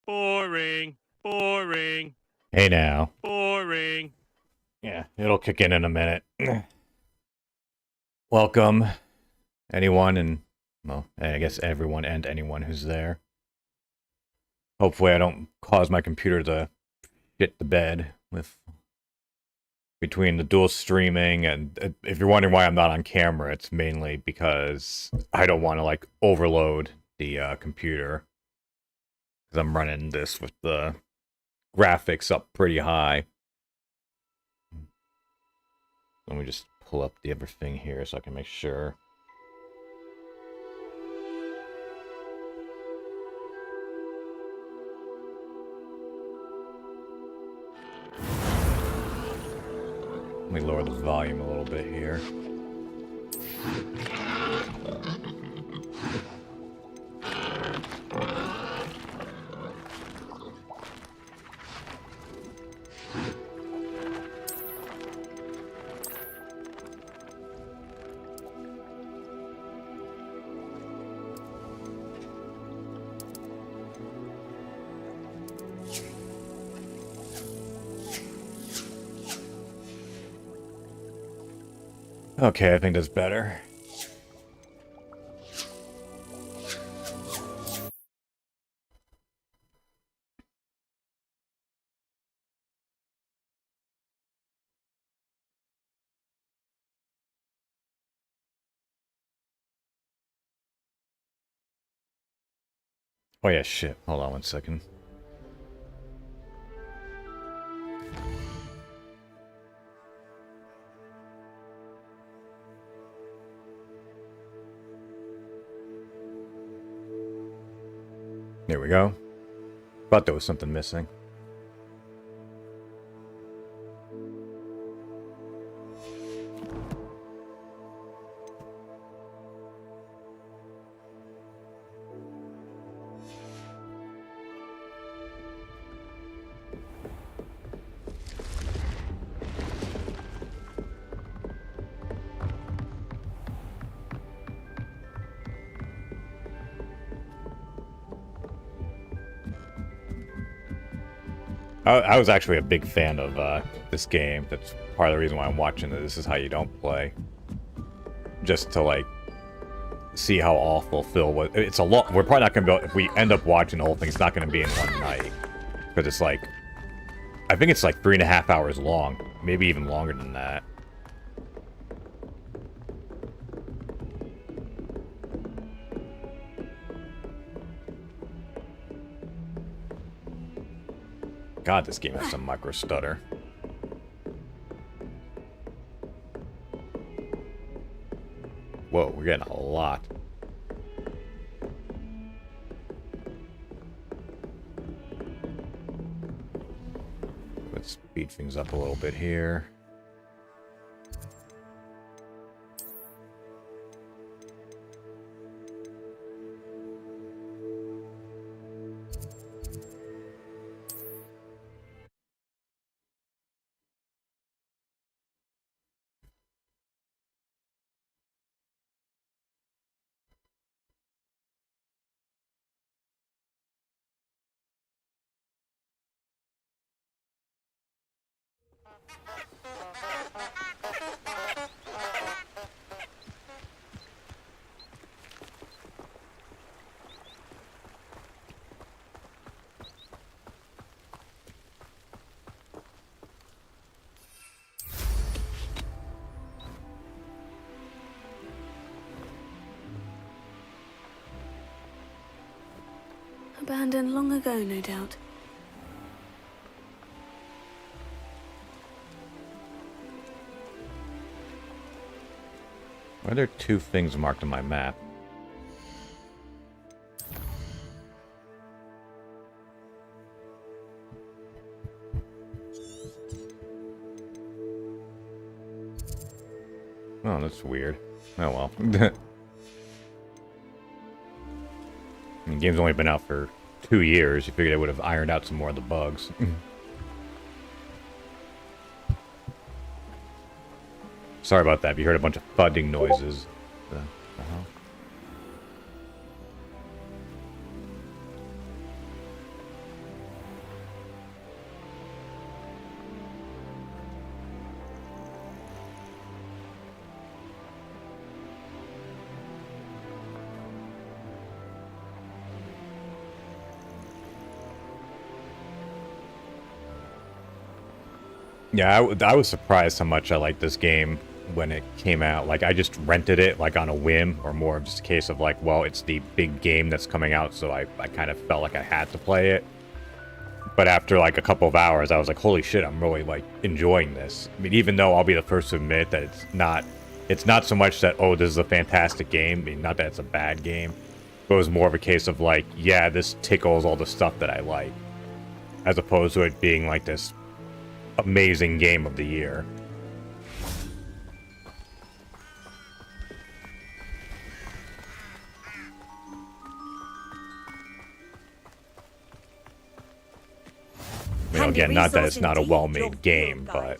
Boring. Boring. Hey now. Boring. Yeah, it'll kick in a minute. Welcome, anyone and, well, I guess everyone and anyone who's there. Hopefully I don't cause my computer to shit the bed with between the dual streaming and if you're wondering why I'm not on camera, it's mainly because I don't want to like overload the computer because I'm running this with the graphics up pretty high. Let me just pull up the everything here so I can make sure. Let me lower the volume a little bit here. Okay, I think that's better. Oh yeah, shit. Hold on one second. There we go. Thought there was something missing. I was actually a big fan of this game. That's part of the reason why I'm watching it. This is how you don't play. Just to like see how awful Phil was. It's a lot. We're probably not gonna be able, if we end up watching the whole thing, it's not gonna be in one night. Because it's like, I think it's like 3.5 hours long. Maybe even longer than that. God, this game has some micro stutter. Whoa, we're getting a lot. Let's speed things up a little bit here. Abandoned long ago, no doubt. Why are there two things marked on my map? Oh, that's weird. Oh well. I mean, the game's only been out for 2 years. You figured I would have ironed out some more of the bugs. Sorry about that. You heard a bunch of thudding noises. Yeah, I was surprised how much I liked this game when it came out. Like, I just rented it, like, on a whim, or more of just a case of, like, well, it's the big game that's coming out, so I kind of felt like I had to play it. But after, like, a couple of hours, I was like, holy shit, I'm really, like, enjoying this. I mean, even though I'll be the first to admit that it's not so much that, oh, this is a fantastic game. I mean, not that it's a bad game, but it was more of a case of, like, yeah, this tickles all the stuff that I like, as opposed to it being, like, this amazing game of the year. You know, again, not that it's not a well-made game, but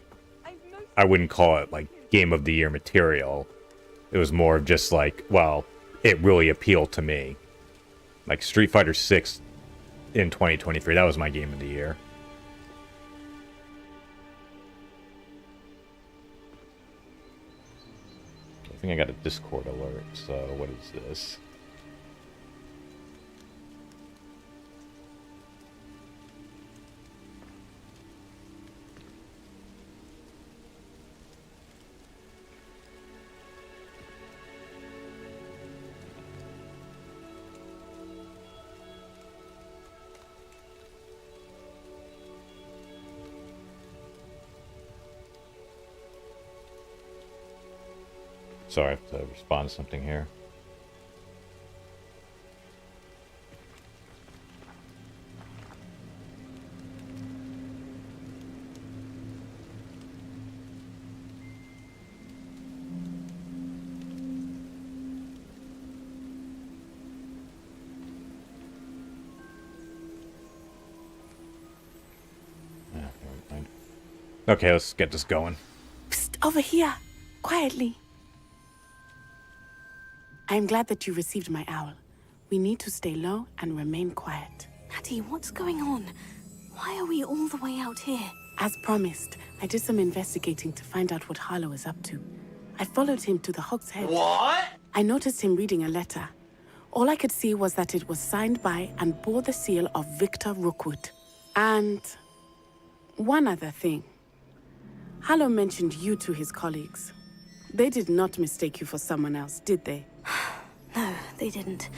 I wouldn't call it, like, game of the year material. It was more of just like, well, it really appealed to me. Like, Street Fighter 6 in 2023, that was my game of the year. I think I got a Discord alert, so what is this? Sorry, I have to respond to something here. Yeah, never mind. Okay, let's get this going. Psst, over here. Quietly. I am glad that you received my owl. We need to stay low and remain quiet. Natty, what's going on? Why are we all the way out here? As promised, I did some investigating to find out what Harlow is up to. I followed him to the Hog's Head. What? I noticed him reading a letter. All I could see was that it was signed by and bore the seal of Victor Rookwood. And one other thing. Harlow mentioned you to his colleagues. They did not mistake you for someone else, did they? No, they didn't.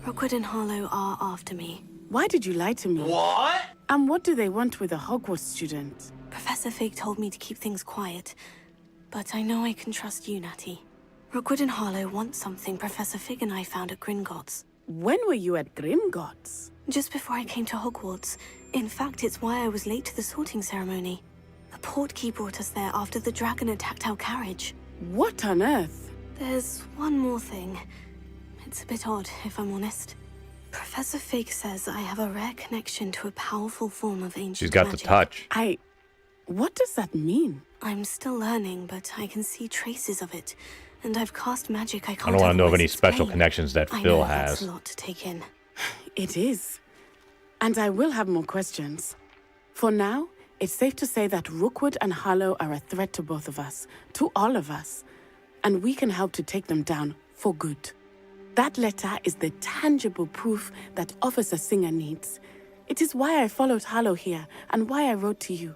Rookwood and Harlow are after me. Why did you lie to me? What? And what do they want with a Hogwarts student? Professor Fig told me to keep things quiet, but I know I can trust you, Natty. Rookwood and Harlow want something Professor Fig and I found at Gringotts. When were you at Gringotts? Just before I came to Hogwarts. In fact, it's why I was late to the sorting ceremony. The portkey brought us there after the dragon attacked our carriage. What on earth? There's one more thing. It's a bit odd, if I'm honest. Professor Fig says I have a rare connection to a powerful form of ancient She's got magic. the touch. What does that mean? I'm still learning, but I can see traces of it. And I've cast magic I can't I don't want to know of otherwise any special explain. connections that I Phil know that's has. a lot to take in. It is. And I will have more questions. For now, it's safe to say that Rookwood and Harlow are a threat to both of us, to all of us. And we can help to take them down for good. That letter is the tangible proof that Officer Singer needs. It is why I followed Harlow here and why I wrote to you.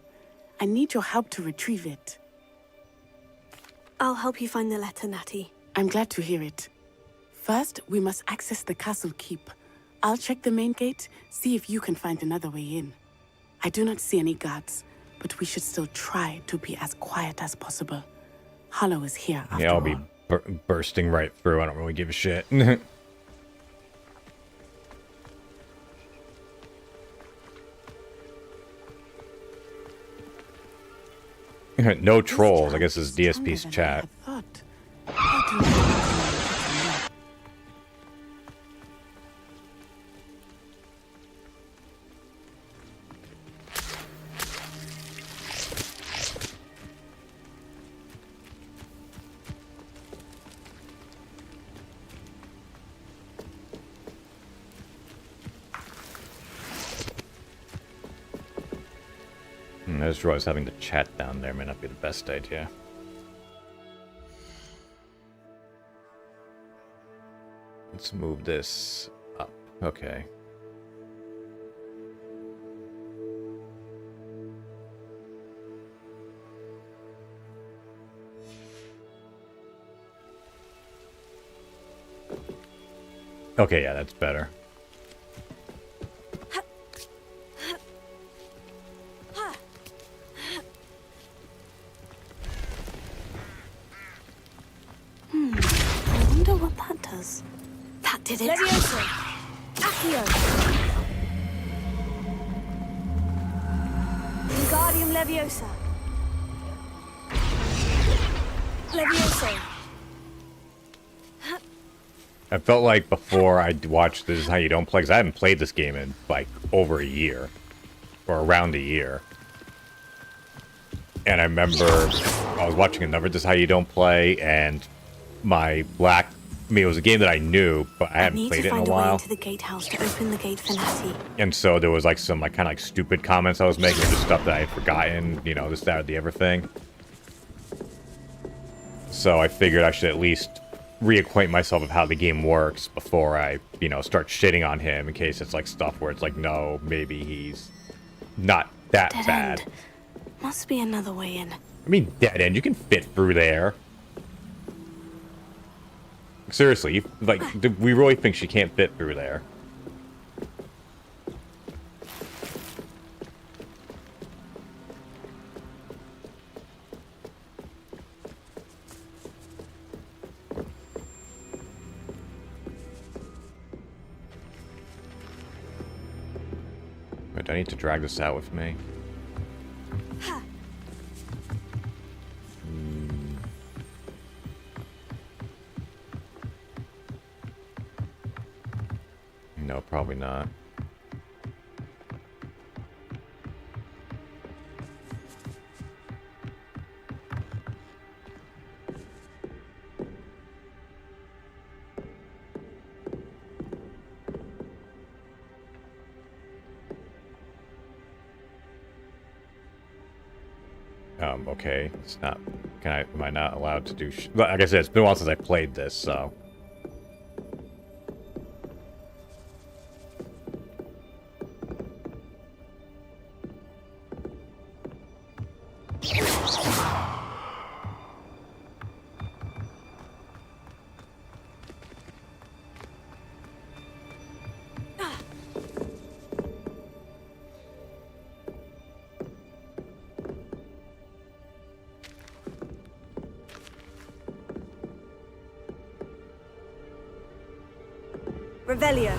I need your help to retrieve it. I'll help you find the letter, Natty. I'm glad to hear it. First, we must access the castle keep. I'll check the main gate, see if you can find another way in. I do not see any guards, but we should still try to be as quiet as possible. Harlow is here after Yeah, I'll all. be bursting right through. I don't really give a shit. No trolls. I guess this is DSP's chat. I just realized having the chat down there may not be the best idea. Let's move this up. Okay. Okay, yeah, that's better. I wonder what that does. That did it. Levioso! Accio! Wingardium Leviosa! Levioso! I felt like before I watched This Is How You Don't Play, because I haven't played this game in, like, over a year. Or around a year. And I remember I was watching another This Is How You Don't Play, and it was a game that I knew, but I hadn't played it in a while. Into the gatehouse to open the gate for Natty. And so there was, like, some, like, kind of, like, stupid comments I was making, just stuff that I had forgotten, you know, this, that, or the other thing. So I figured I should at least reacquaint myself with how the game works before I, you know, start shitting on him in case it's like stuff where it's like, no, maybe he's not that Dead bad. end. Must be another way in. I mean, dead end, you can fit through there. Seriously, like, we really think she can't fit through there. Do I need to drag this out with me? No, probably not. Okay, it's not. Am I not allowed to do? Like I said, it's been a while since I played this, so. Revelio!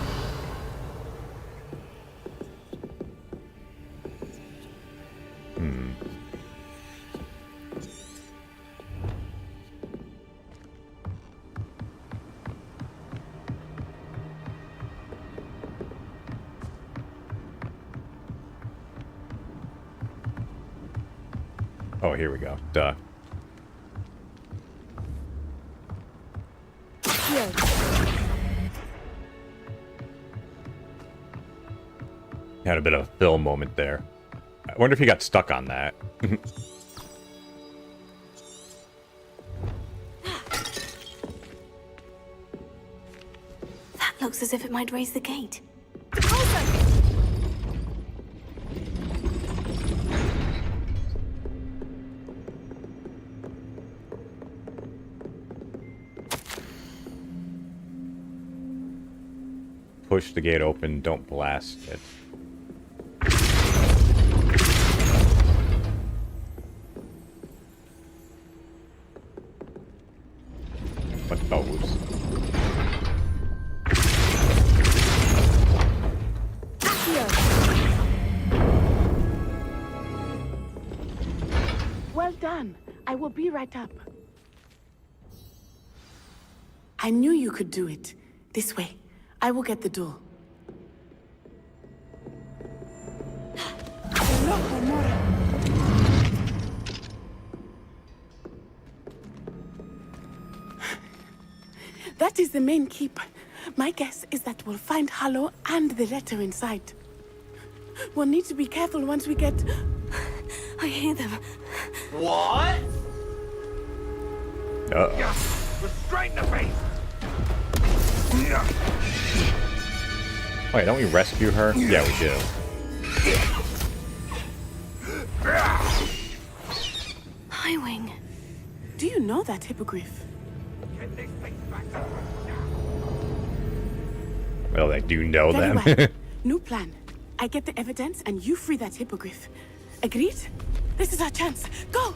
Oh, here we go. Duh. Had a bit of a Phil moment there. I wonder if he got stuck on that. That looks as if it might raise the gate. Push the gate open, don't blast it. What those? Well done. I will be right up. I knew you could do it. This way. I will get the door. That is the main keep. My guess is that we'll find Hallow and the letter inside. We'll need to be careful once we get... I hear them. What? Uh-oh. Restrain the beast! Wait, don't we rescue her? Yeah, we do. Highwing. Do you know that hippogriff? Get this thing back to Well, like, do you know Very them? well. New plan. I get the evidence and you free that hippogriff. Agreed? This is our chance. Go!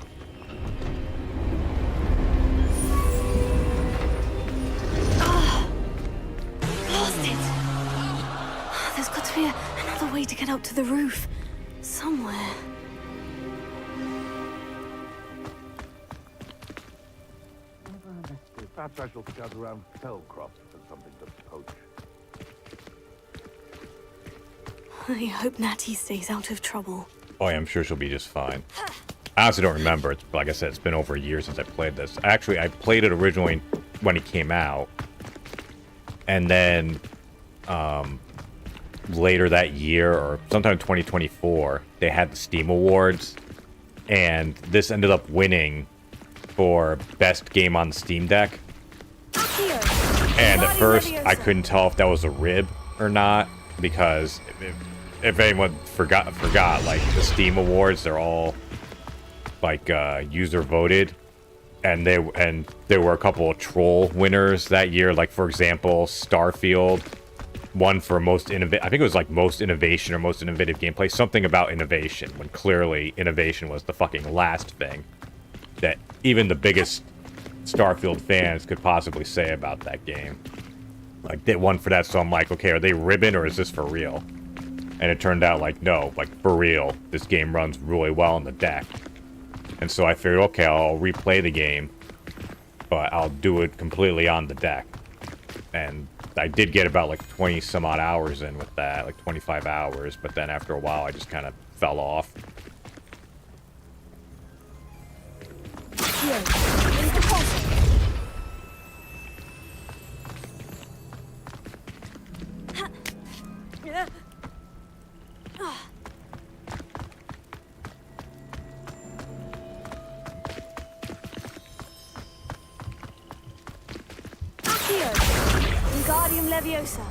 Lost it. There's got to be another way to get up to the roof. Somewhere. Perhaps I shall scout around Fellcroft for something to poach. I hope Natty stays out of trouble. Oh, yeah, I'm sure she'll be just fine. I honestly don't remember. It's, like I said, it's been over a year since I played this. Actually, I played it originally when it came out. And then later that year, or sometime in 2024, they had the Steam Awards. And this ended up winning for Best Game on the Steam Deck. And at first, I couldn't tell if that was a rib or not. Because if anyone forgot, like, the Steam Awards, they're all, like, user voted. And there were a couple of troll winners that year. Like, for example, Starfield won for most innovative. I think it was like most innovation or most innovative gameplay. Something about innovation, when clearly innovation was the fucking last thing that even the biggest Starfield fans could possibly say about that game. Like, they won for that, so I'm like, okay, are they ribbing or is this for real? And it turned out like, no, like, for real, this game runs really well on the deck. And so I figured, okay, I'll replay the game, but I'll do it completely on the deck. And I did get about like 20 some odd hours in with that, like 25 hours, but then after a while I just kind of fell off. Here, here's the puzzle. Wingardium Leviosa.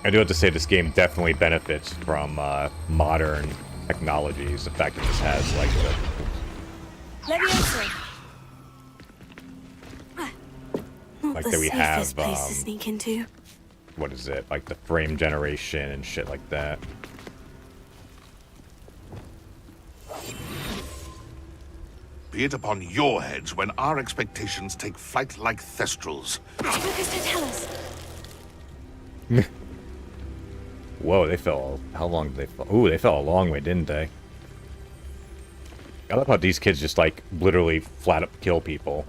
I do have to say this game definitely benefits from modern technologies. The fact that this has like the Leviosa. Not Like the that we safest have, place to sneak into. what is it, like the frame generation and shit like that. Be it upon your heads when our expectations take flight like thestrals. Focus to tell us. Whoa, they fell. How long did they fall? Ooh, they fell a long way, didn't they? I love how these kids just like literally flat up kill people.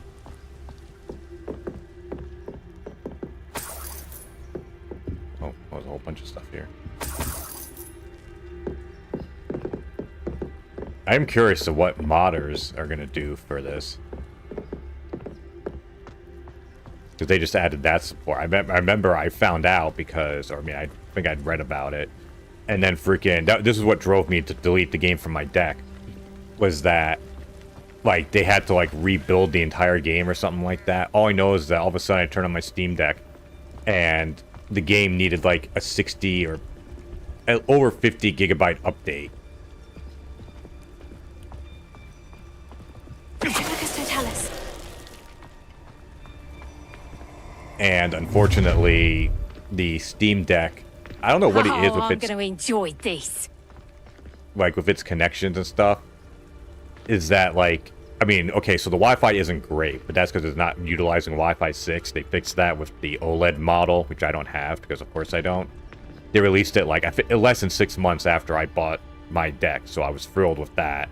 Oh, there's a whole bunch of stuff here. I'm curious to what modders are gonna do for this. Because they just added that support. I remember I found out because, or I mean, I think I'd read about it. And then freaking, this is what drove me to delete the game from my deck. Was that, like, they had to, like, rebuild the entire game or something like that. All I know is that all of a sudden I turned on my Steam Deck and the game needed, like, a 60 or over 50 gigabyte update. Focus to tell us. And unfortunately, the Steam Deck, I don't know what it is with I'm its, going to enjoy this. like, with its connections and stuff. Is that, like, I mean, okay, so the Wi-Fi isn't great, but that's because it's not utilizing Wi-Fi 6. They fixed that with the OLED model, which I don't have, because of course I don't. They released it, like, less than 6 months after I bought my deck, so I was thrilled with that,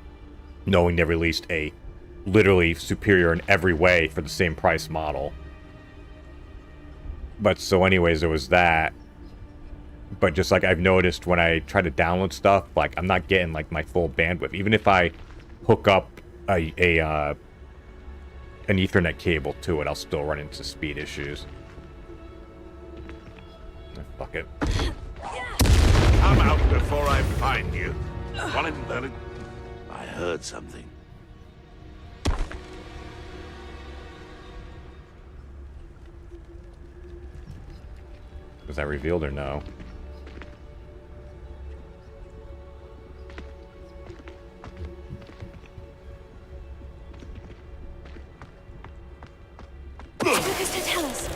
knowing they released a literally superior in every way for the same price model. But so anyways, there was that. But just like I've noticed when I try to download stuff, like I'm not getting like my full bandwidth. Even if I hook up an Ethernet cable to it, I'll still run into speed issues. Fuck it. Come out before I find you. Want it, learn it? I heard something. Was that revealed or no? Focus to tell us.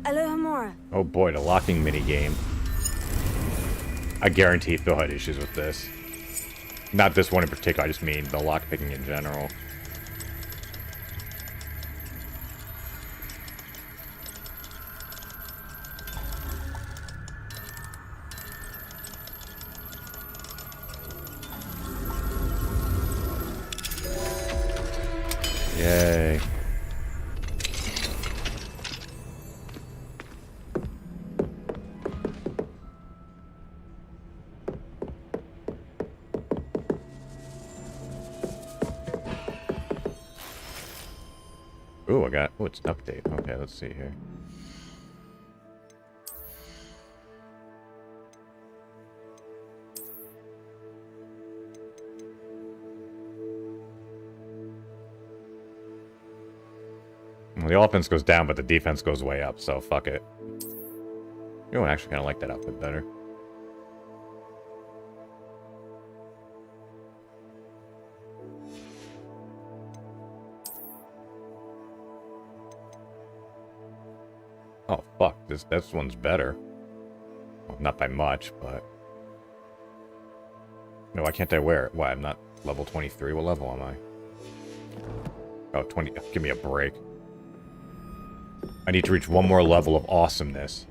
Aloha Mora. Oh boy, the locking minigame. I guarantee Phil had issues with this. Not this one in particular, I just mean the lockpicking in general. Yay. Ooh, I got... Oh, it's an update. Okay, let's see here. Well, the offense goes down, but the defense goes way up, so fuck it. You know, I actually kind of like that outfit better. Oh, fuck. This one's better. Well, not by much, but... No, why can't I wear it? Why, I'm not level 23? What level am I? Oh, 20. Give me a break. I need to reach one more level of awesomeness.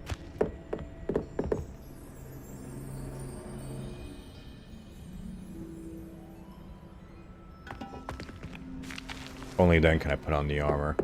Only then can I put on the armor.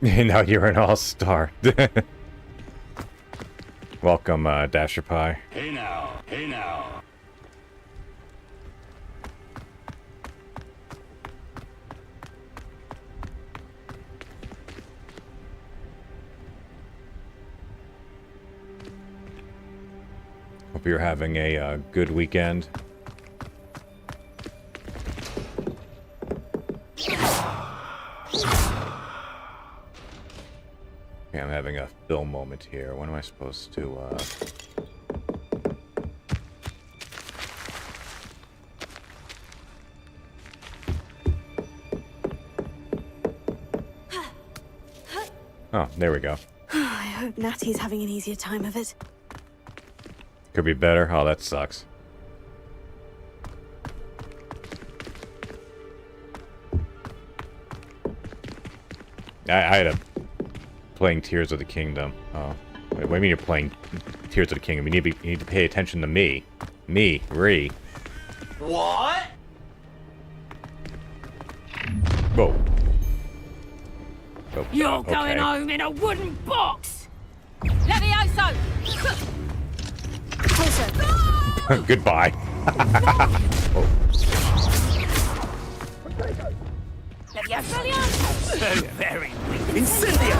Now you're an all-star. Welcome, Dasher Pie. Hey now, hey now. Hope you're having a good weekend. Okay, I'm having a film moment here. When am I supposed to, Oh, there we go. I hope Natty's having an easier time of it. Could be better. Oh, that sucks. I had a... Playing Tears of the Kingdom. Oh. Wait, what do you mean you're playing Tears of the Kingdom? You need to pay attention to me. Me, Ree. What? Whoa. Oh, You're okay. going home in a wooden box! Levioso! Torso! Goodbye. Oh. Levioso! So very weak. Incendio!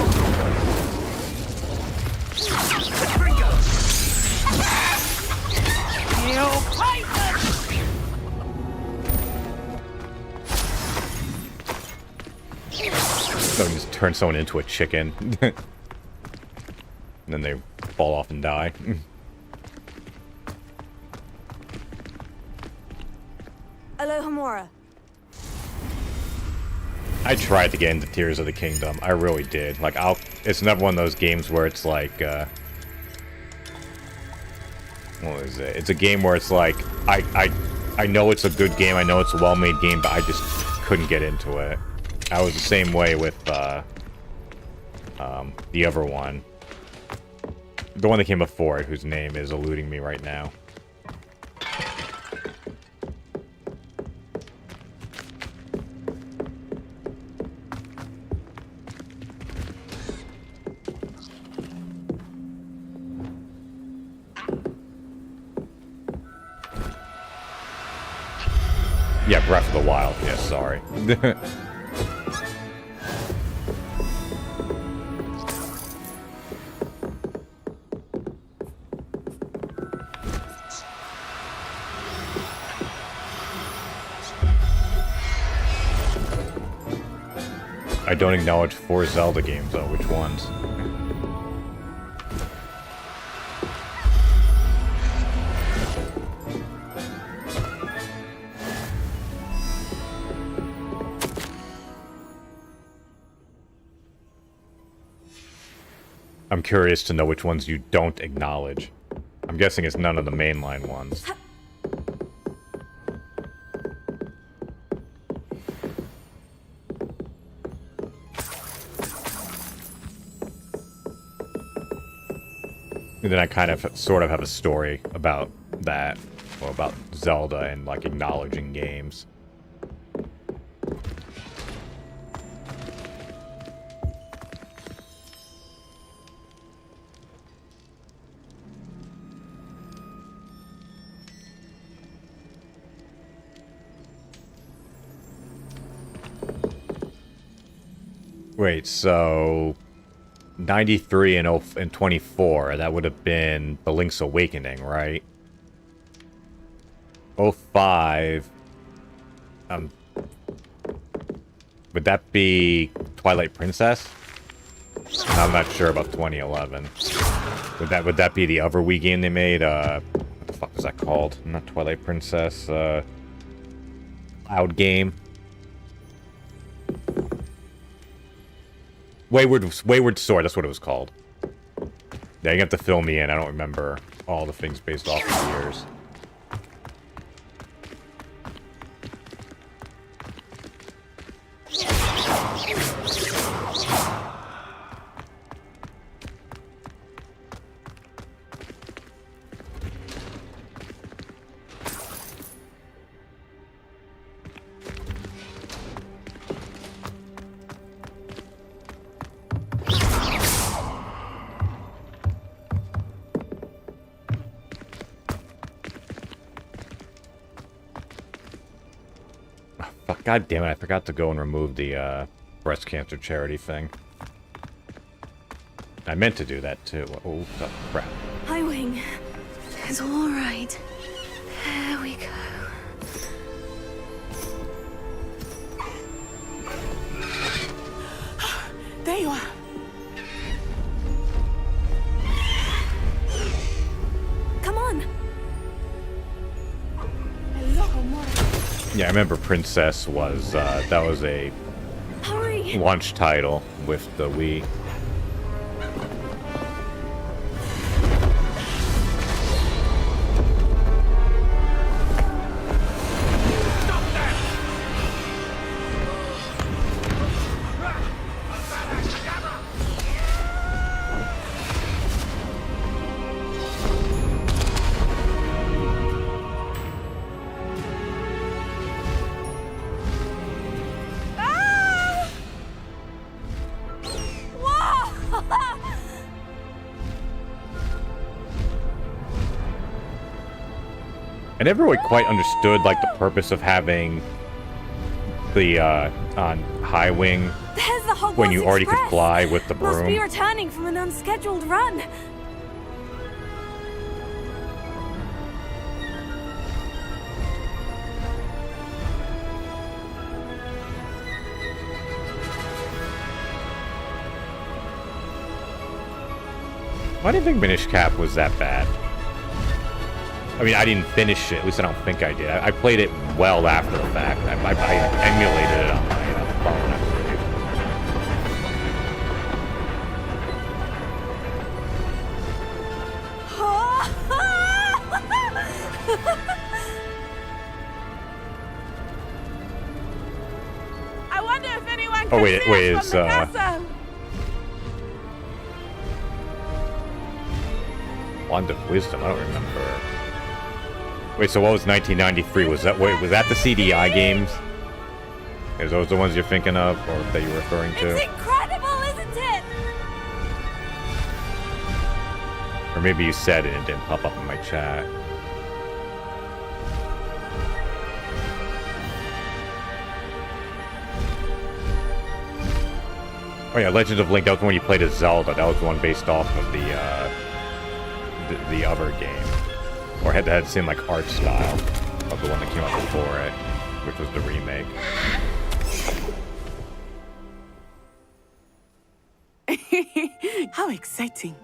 Trigger! You python! Someone just turn someone into a chicken. And then they fall off and die. Aloha Mora. I tried to get into Tears of the Kingdom. I really did. Like, it's never one of those games where it's like, what is it? It's a game where it's like, I know it's a good game, I know it's a well-made game, but I just couldn't get into it. I was the same way with, the other one. The one that came before it, whose name is eluding me right now. Yeah, Breath of the Wild. Yeah, sorry. I don't acknowledge 4 Zelda games, though. Which ones? I'm curious to know which ones you don't acknowledge. I'm guessing it's none of the mainline ones. And then I kind of sort of have a story about that, or about Zelda and like acknowledging games. Wait, so 93 and 24, that would have been The Link's Awakening, right? 05, would that be Twilight Princess? I'm not sure about 2011. Would that be the other Wii game they made? What the fuck was that called? Not Twilight Princess, Cloud Game. Wayward Sword, that's what it was called. Yeah, you have to fill me in. I don't remember all the things based off of years. God damn it, I forgot to go and remove the breast cancer charity thing. I meant to do that too. Oh, crap. Hi, Wing. It's all right. There we go. There you are. Come on. Yeah, I remember Princess was, that was a Hurry. launch title with the Wii. I never really quite understood, like, the purpose of having the, on high wing There's the Hogwarts when you already could Express. fly with the Must be broom. returning from an unscheduled run. I didn't think Minish Cap was that bad. I mean, I didn't finish it. At least I don't think I did. I played it well after the fact. I emulated it on my phone, I believe. I wonder if anyone Oh, can wait, see wait, us is, from the castle. Wand of Wisdom, I don't remember. Wait, so what was 1993? Was that the CDI games? Is those the ones you're thinking of, or that you were referring to? It's incredible, isn't it? Or maybe you said it and it didn't pop up in my chat. Oh yeah, Legend of Link, that was when you played as Zelda. That was the one based off of the other game. Or had the same like art style of the one that came out before it, which was the remake. How exciting.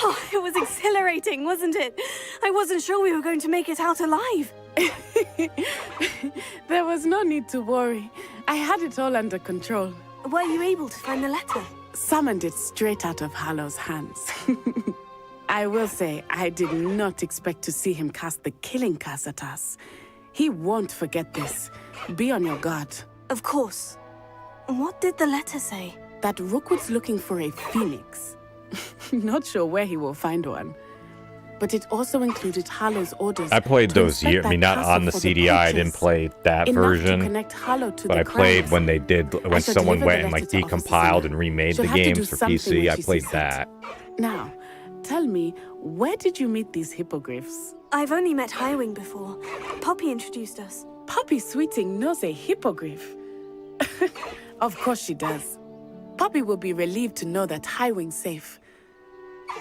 Oh, it was exhilarating, wasn't it? I wasn't sure we were going to make it out alive. There was no need to worry. I had it all under control. Were you able to find the letter? Summoned it straight out of Hallow's hands. I will say, I did not expect to see him cast the killing curse at us. He won't forget this. Be on your guard. Of course. What did the letter say? That Rookwood's looking for a phoenix. Not sure where he will find one. But it also included Hallow's orders. I played to those inspect years. I mean, that not on the castle for CDI. I didn't creatures. play that Enough version. to connect Hallow to But the I played crimes. when they did, when shall someone deliver went the and like letter to Officer decompiled Zimmer. and remade She'll the have to do games for something PC. when I she played sees that. it. Now, tell me, where did you meet these hippogriffs? I've only met Highwing before. Poppy introduced us. Poppy Sweeting knows a hippogriff. Of course she does. Poppy will be relieved to know that Highwing's safe.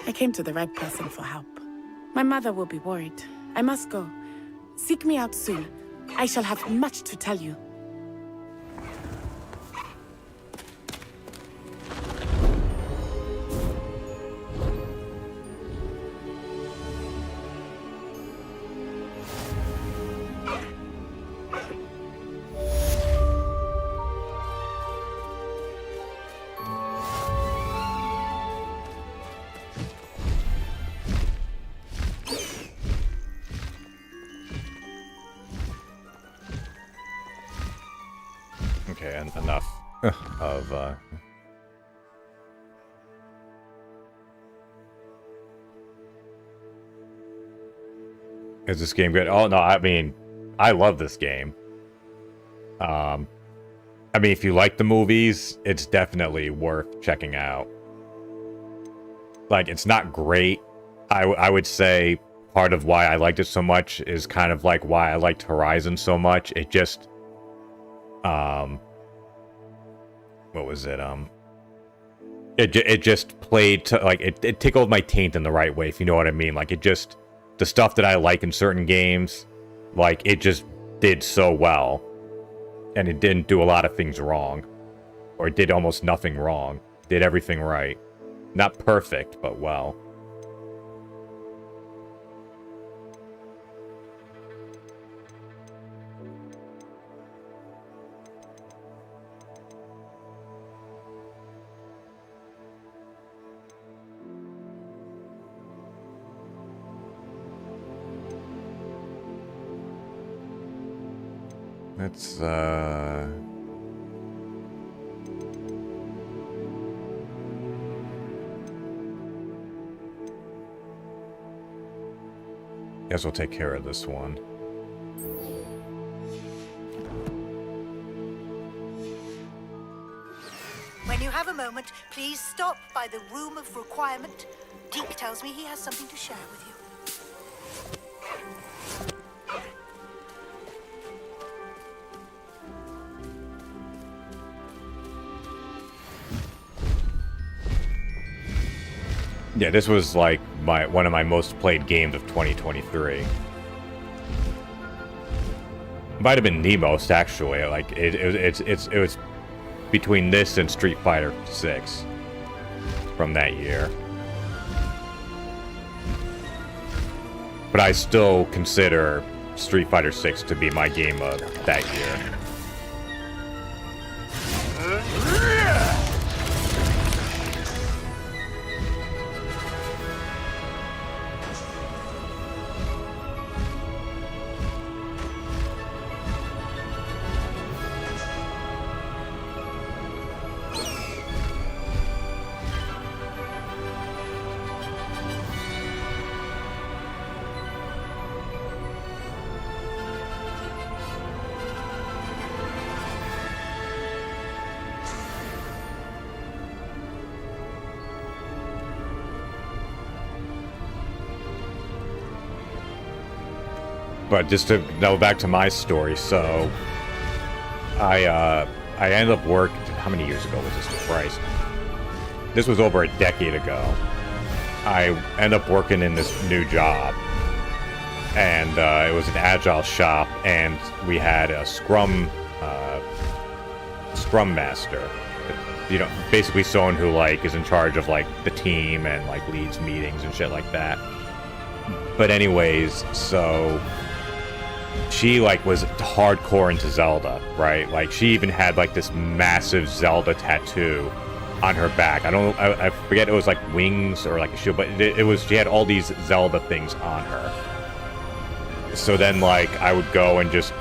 I came to the right person for help. My mother will be worried. I must go. Seek me out soon. I shall have much to tell you. Okay, and enough of Is this game good? Oh no, I mean, I love this game. I mean, if you like the movies, it's definitely worth checking out. Like, it's not great. I would say part of why I liked it so much is kind of like why I liked Horizon so much. It just what was it? It just played to, like, it tickled my taint in the right way, if you know what I mean. Like, it just, the stuff that I like in certain games, like, it just did so well. And it didn't do a lot of things wrong. Or it did almost nothing wrong. Did everything right. Not perfect, but well. Let's, guess we'll take care of this one. When you have a moment, please stop by the room of requirement. Deke tells me he has something to share with you. Yeah, this was like one of my most played games of 2023. Might have been the most, actually. Like, it was between this and Street Fighter 6 from that year. But I still consider Street Fighter 6 to be my game of that year. But just to go back to my story, so I ended up working. How many years ago was this? Christ, this was over a decade ago. I ended up working in this new job, and it was an agile shop, and we had a Scrum master. you know, basically someone who, like, is in charge of, like, the team and, like, leads meetings and shit like that. But anyways, so she, like, was hardcore into Zelda, right? Like, she even had, like, this massive Zelda tattoo on her back. I forget, it was, like, wings or, like, a shield, but it was, she had all these Zelda things on her. So then, like, I would go and just,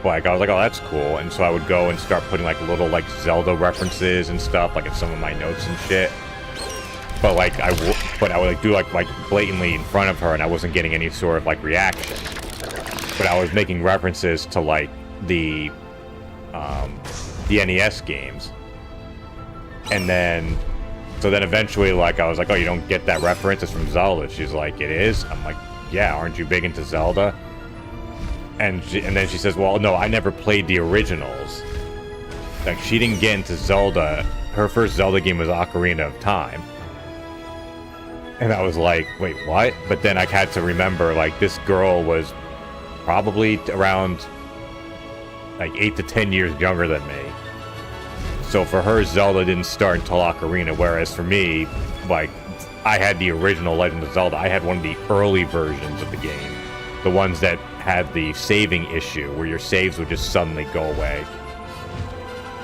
like, I was like, oh, that's cool. And so I would go and start putting, like, little, like, Zelda references and stuff, like, in some of my notes and shit. But, like, I would, like, do, like, blatantly in front of her, and I wasn't getting any sort of, like, reaction. But I was making references to, like, the NES games. And then, so then eventually, like, I was like, oh, you don't get that reference? It's from Zelda. She's like, it is? I'm like, yeah, aren't you big into Zelda? And then she says, well, no, I never played the originals. Like, she didn't get into Zelda. Her first Zelda game was Ocarina of Time. And I was like, wait, what? But then I had to remember, like, this girl was probably around, like, 8 to 10 years younger than me. So for her, Zelda didn't start until Ocarina, whereas for me, like, I had the original Legend of Zelda. I had one of the early versions of the game. The ones that had the saving issue, where your saves would just suddenly go away.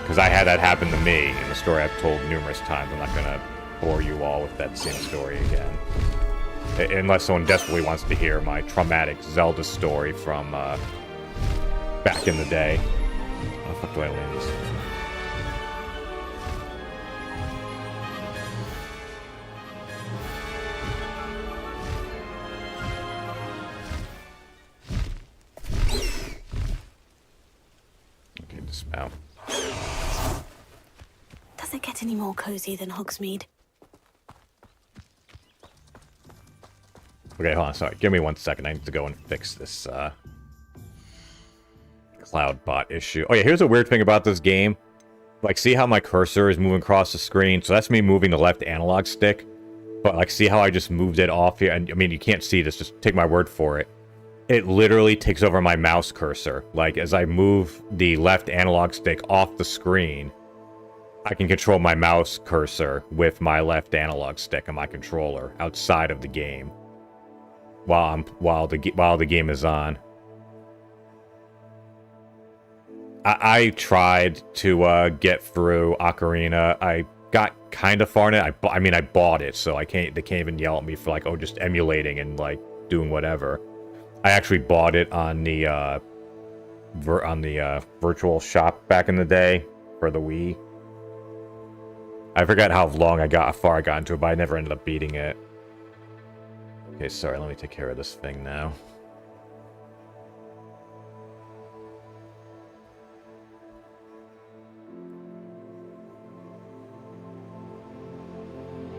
Because I had that happen to me in a story I've told numerous times. I'm not going to bore you all with that same story again. Unless someone desperately wants to hear my traumatic Zelda story from back in the day. How the fuck do I land this? Okay, dismount. Does it get any more cozy than Hogsmeade? Okay, hold on, sorry. Give me 1 second. I need to go and fix this cloud bot issue. Oh yeah, here's a weird thing about this game. Like, see how my cursor is moving across the screen? So that's me moving the left analog stick. But, like, see how I just moved it off here? And, I mean, you can't see this. Just take my word for it. It literally takes over my mouse cursor. Like, as I move the left analog stick off the screen, I can control my mouse cursor with my left analog stick on my controller outside of the game. While the game is on. I tried to get through Ocarina. I got kind of far in it. I mean, I bought it, so they can't even yell at me for, like, oh, just emulating and, like, doing whatever. I actually bought it on the virtual shop back in the day for the Wii. I forgot how far I got into it, but I never ended up beating it. Okay, sorry, let me take care of this thing now.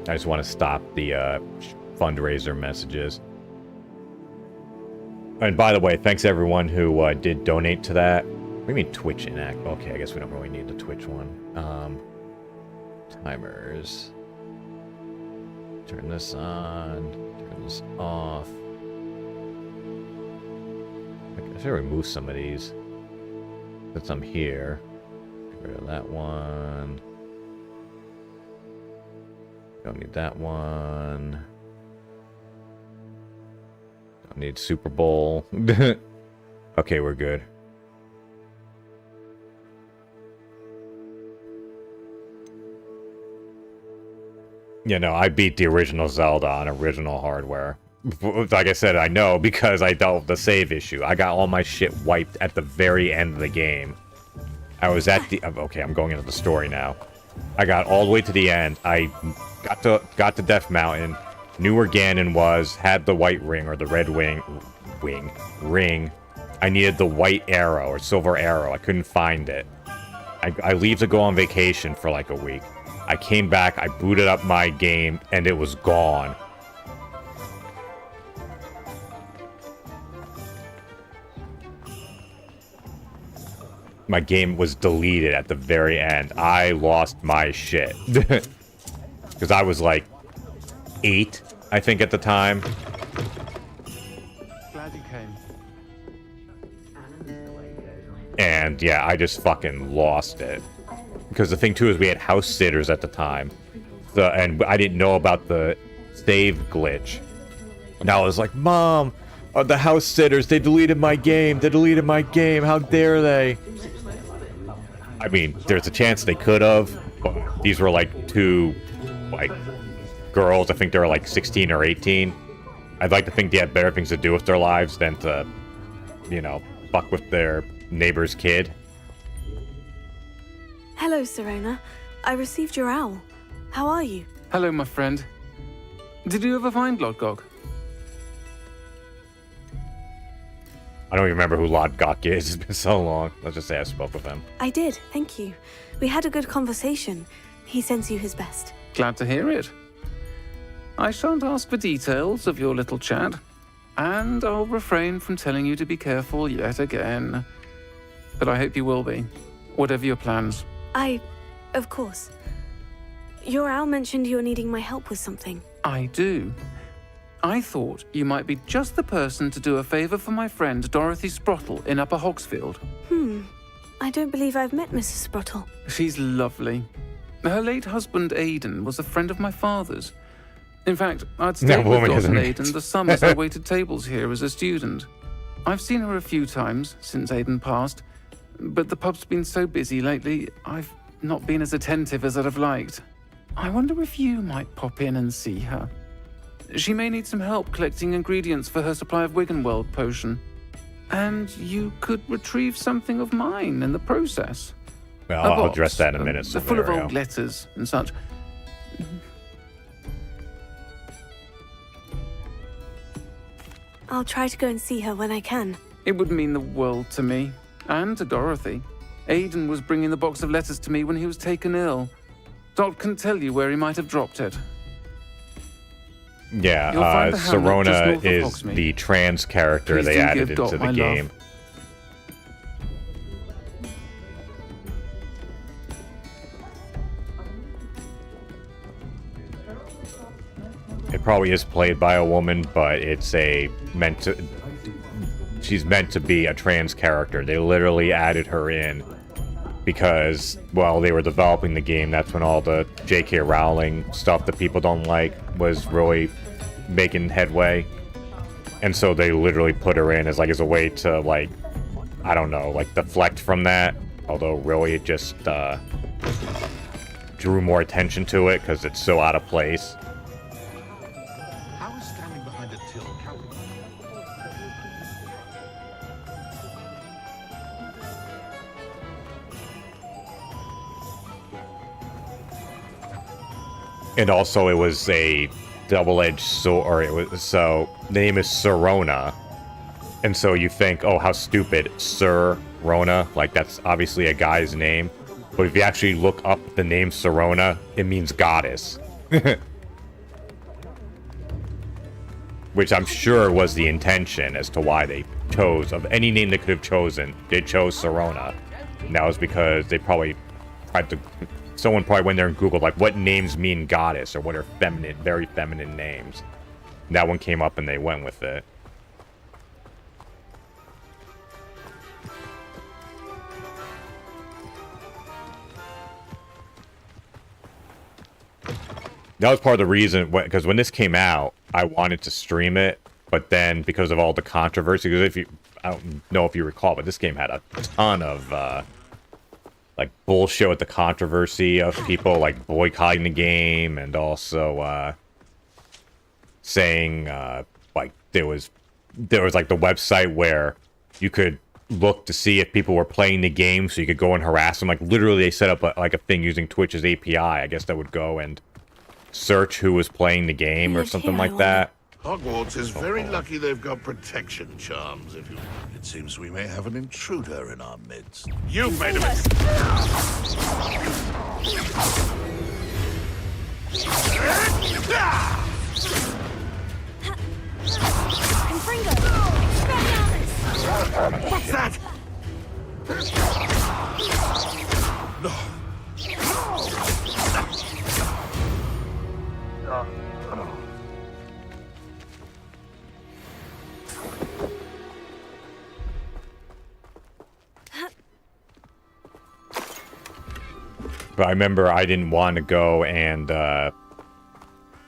I just want to stop the fundraiser messages. And by the way, thanks everyone who did donate to that. What do you mean Twitch inact? Okay, I guess we don't really need the Twitch one. Timers. Turn this on. Turn this off. I should remove some of these. Since I'm here. Get rid of that one. Don't need that one. Don't need Super Bowl. Okay, we're good. You know, I beat the original Zelda on original hardware. Like I said, I know because I dealt with the save issue. I got all my shit wiped at the very end of the game. I was at the... Okay, I'm going into the story now. I got all the way to the end. I got to Death Mountain, knew where Ganon was, had the white ring, or the red ring. I needed the white arrow, or silver arrow. I couldn't find it. I leave to go on vacation for like a week. I came back, I booted up my game, and it was gone. My game was deleted at the very end. I lost my shit. Because I was like 8, I think, at the time. Glad you came. And yeah, I just fucking lost it. because the thing too is we had house sitters at the time, so, and I didn't know about the save glitch. And I was like, Mom, the house sitters, they deleted my game. They deleted my game. How dare they? I mean, there's a chance they could have, but these were like two, like, girls. I think they were like 16 or 18. I'd like to think they had better things to do with their lives than to, you know, fuck with their neighbor's kid. Hello, Serona. I received your owl. How are you? Hello, my friend. Did you ever find Lodgok? I don't even remember who Lodgok is. It's been so long. Let's just say I spoke with him. I did, thank you. We had a good conversation. He sends you his best. Glad to hear it. I shan't ask for details of your little chat, and I'll refrain from telling you to be careful yet again. But I hope you will be, whatever your plans. Of course. Your owl mentioned you're needing my help with something. I do. I thought you might be just the person to do a favor for my friend Dorothy Sprottle in Upper Hogsfield. I don't believe I've met Mrs. Sprottle. She's lovely. Her late husband Aidan was a friend of my father's. In fact, I'd stayed with Dot and Aidan the summers I waited tables here as a student. I've seen her a few times since Aidan passed, but the pub's been so busy lately, I've not been as attentive as I'd have liked. I wonder if you might pop in and see her. She may need some help collecting ingredients for her supply of Wiggenweld potion. And you could retrieve something of mine in the process. Well, I'll address that in a minute. Full of old letters and such. I'll try to go and see her when I can. It would mean the world to me, and to Dorothy. Aidan was bringing the box of letters to me when he was taken ill. Dot can tell you where he might have dropped it. Yeah, Serona is the trans character they added into the game. It probably is played by a woman, but it's she's meant to be a trans character. They literally added her in because, well, they were developing the game. That's when all the J.K. Rowling stuff that people don't like was really making headway. And so they literally put her in as a way to, like, I don't know, like, deflect from that. Although, really, it just drew more attention to it because it's so out of place. How is standing behind a till counting? And also, it was a double-edged sword, or it was, so the name is Serona, and so you think, oh, how stupid, Sir Rona, like that's obviously a guy's name, but if you actually look up the name Serona, it means goddess. Which I'm sure was the intention as to why they chose, of any name they could have chosen, they chose Serona. And that was because they probably tried to, someone probably went there and Googled, like, what names mean goddess, or what are feminine, very feminine names. And that one came up and they went with it. That was part of the reason, because when this came out, I wanted to stream it, but then because of all the controversy, because if you, I don't know if you recall, but this game had a ton of, like, bullshit with the controversy of people, like, boycotting the game, and also, saying, like, there was, like, the website where you could look to see if people were playing the game, so you could go and harass them. Like, literally, they set up, like, a thing using Twitch's API, I guess, that would go and search who was playing the game or something like that. Hogwarts is very lucky they've got protection charms, if you... It seems we may have an intruder in our midst. You've made a mistake! What's that? No. But I remember I didn't want to go and,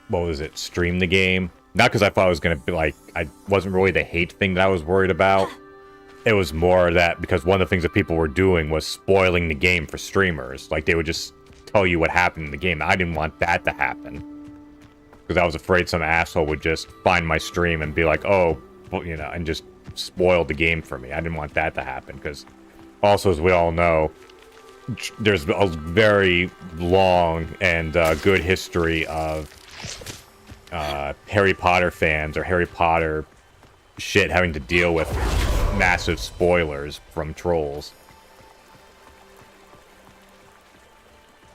what was it, stream the game. Not because I thought it was going to be like, I wasn't really the hate thing that I was worried about. It was more that because one of the things that people were doing was spoiling the game for streamers. Like, they would just tell you what happened in the game. I didn't want that to happen. Because I was afraid some asshole would just find my stream and be like, oh, well, you know, and just spoil the game for me. I didn't want that to happen. Because also, as we all know, there's a very long and good history of Harry Potter fans or Harry Potter shit having to deal with massive spoilers from trolls.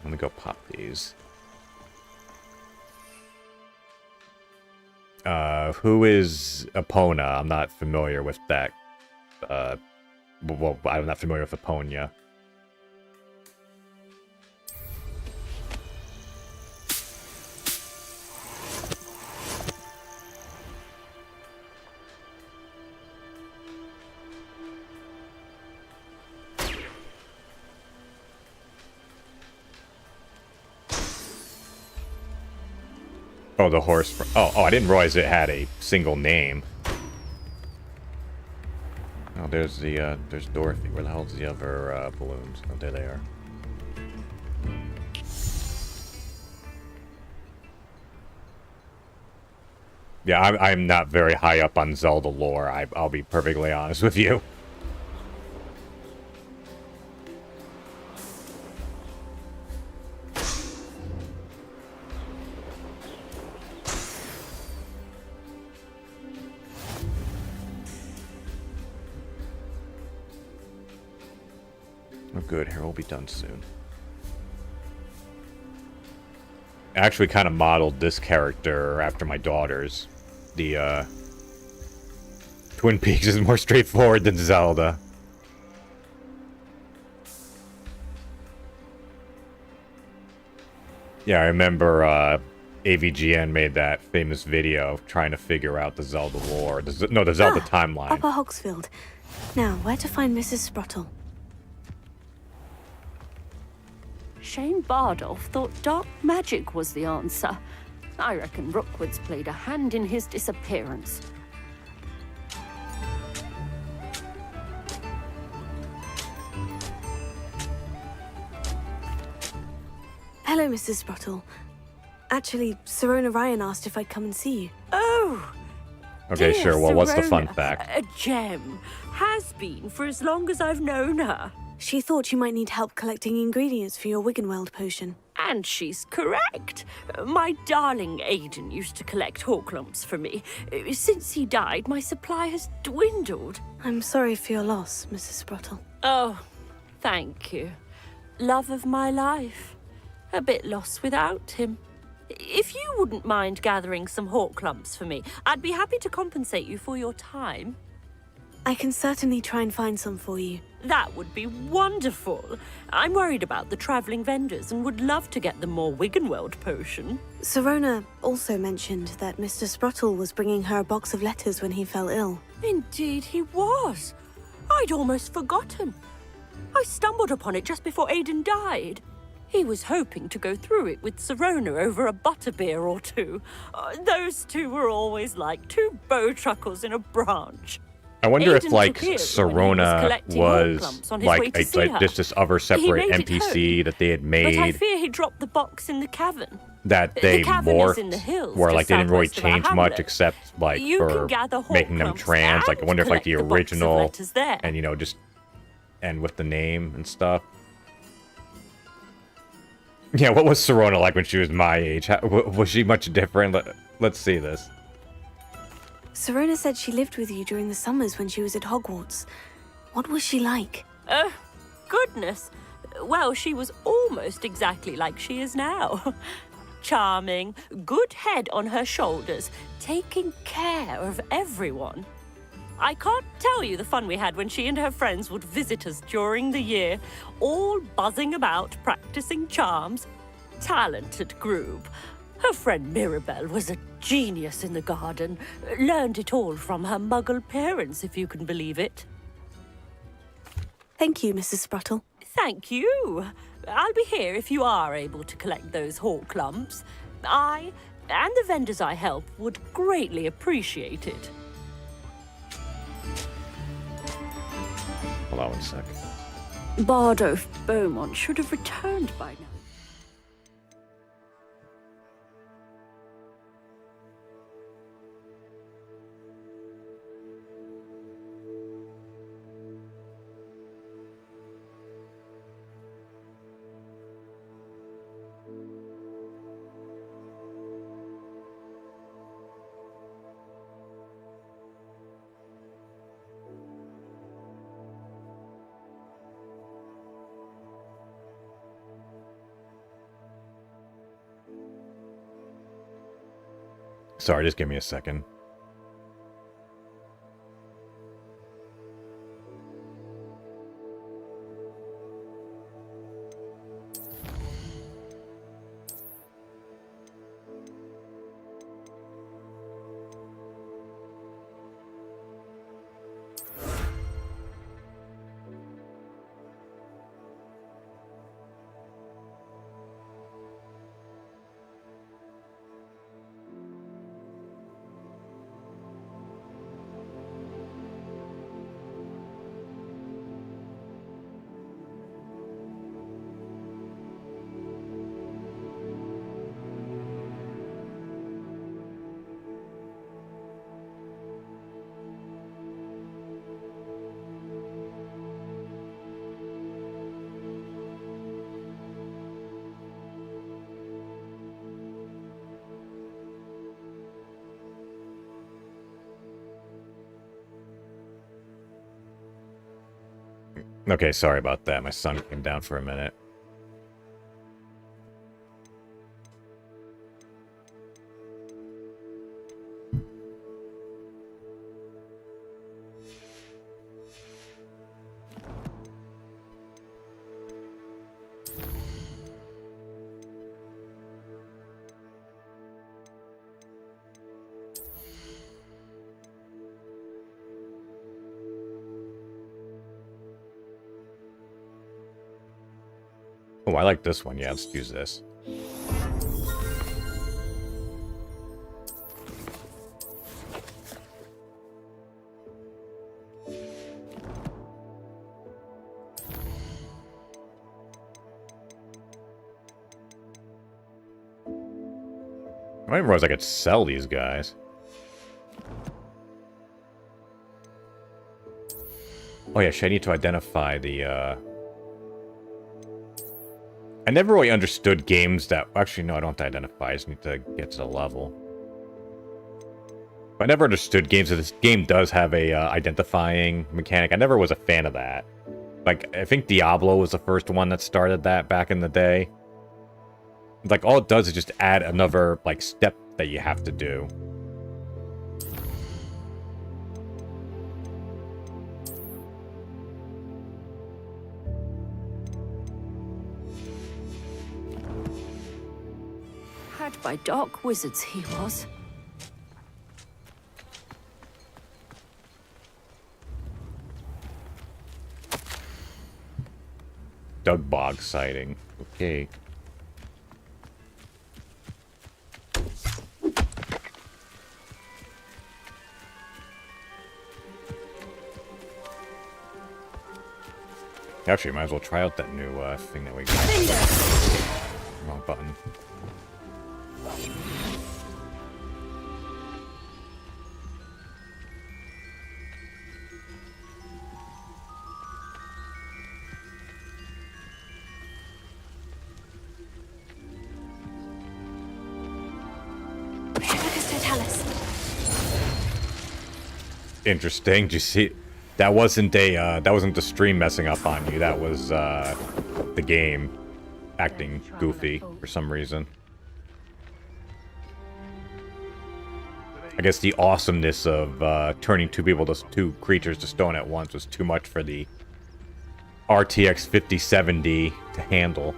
Let me go pop these. Who is Epona? I'm not familiar with that. Well, I'm not familiar with Eponia. Oh, the horse. Oh, I didn't realize it had a single name. Oh, there's Dorothy. Where the hell's the other balloons? Oh, there they are. Yeah, I'm not very high up on Zelda lore. I'll be perfectly honest with you. Oh, good. Here, we'll be done soon. I actually kind of modeled this character after my daughters. The, Twin Peaks is more straightforward than Zelda. Yeah, I remember, AVGN made that famous video trying to figure out the Zelda lore. The Zelda timeline. Upper Hogsfield. Now, where to find Mrs. Sprottle? Shane Bardolph thought dark magic was the answer. I reckon Rookwood's played a hand in his disappearance. Hello, Mrs. Sprottle. Actually, Sirona Ryan asked if I'd come and see you. Oh! Okay, dear sure. Well, what's the fun Sirona, fact? A gem. Has been for as long as I've known her. She thought you might need help collecting ingredients for your Wiggenweld potion. And she's correct. My darling Aiden used to collect Horklumps for me. Since he died, my supply has dwindled. I'm sorry for your loss, Mrs. Sprottle. Oh, thank you. Love of my life. A bit lost without him. If you wouldn't mind gathering some Horklumps for me, I'd be happy to compensate you for your time. I can certainly try and find some for you. That would be wonderful. I'm worried about the travelling vendors and would love to get them more Wiggenweld potion. Sirona also mentioned that Mr. Sprottle was bringing her a box of letters when he fell ill. Indeed he was. I'd almost forgotten. I stumbled upon it just before Aiden died. He was hoping to go through it with Sirona over a butterbeer or two. Those two were always like two bowtruckles in a branch. I wonder if, Aiden like, took it Sirona when he was was, Horklumps on his like, way to see her. just this other separate made it NPC home, that they had But I made fear he dropped the box in the cavern. that they the cavern is in the morphed, hills, where, just like, they didn't really southwest of our change much hamlet. except, like, You for can gather making them Horklumps trans. Like, I and wonder if, like, the collect the box of original, letters there. and, you know, just end with the name and stuff. Yeah, what was Sirona like when she was my age? Was she much different? Let's see this. Sirona said she lived with you during the summers when she was at Hogwarts. What was she like? Goodness. Well, she was almost exactly like she is now. Charming, good head on her shoulders, taking care of everyone. I can't tell you the fun we had when she and her friends would visit us during the year, all buzzing about, practicing charms. Talented group. Her friend Mirabelle was a genius in the garden. Learned it all from her muggle parents, if you can believe it. Thank you, Mrs. Sprottle. Thank you. I'll be here if you are able to collect those hawk lumps. I, and the vendors I help, would greatly appreciate it. Hold on one sec. Bardolph Beaumont should have returned by now. Sorry, just give me a second. Okay, sorry about that. My son came down for a minute. Oh, I like this one. Yeah, let's use this. I didn't realize I could sell these guys. Oh yeah, I need to identify the, I never really understood games that... Actually, no, I don't have to identify. I just need to get to the level. I never understood games that this game does have a identifying mechanic. I never was a fan of that. Like, I think Diablo was the first one that started that back in the day. Like, all it does is just add another, like, step that you have to do. Had by dark wizards he was. Doug Bog sighting. Okay. Actually, might as well try out that new thing that we got. Wrong button. Interesting. Did you see? That wasn't the stream messing up on you. That was the game acting goofy for some reason. I guess the awesomeness of turning two creatures to stone at once was too much for the RTX 5070 to handle.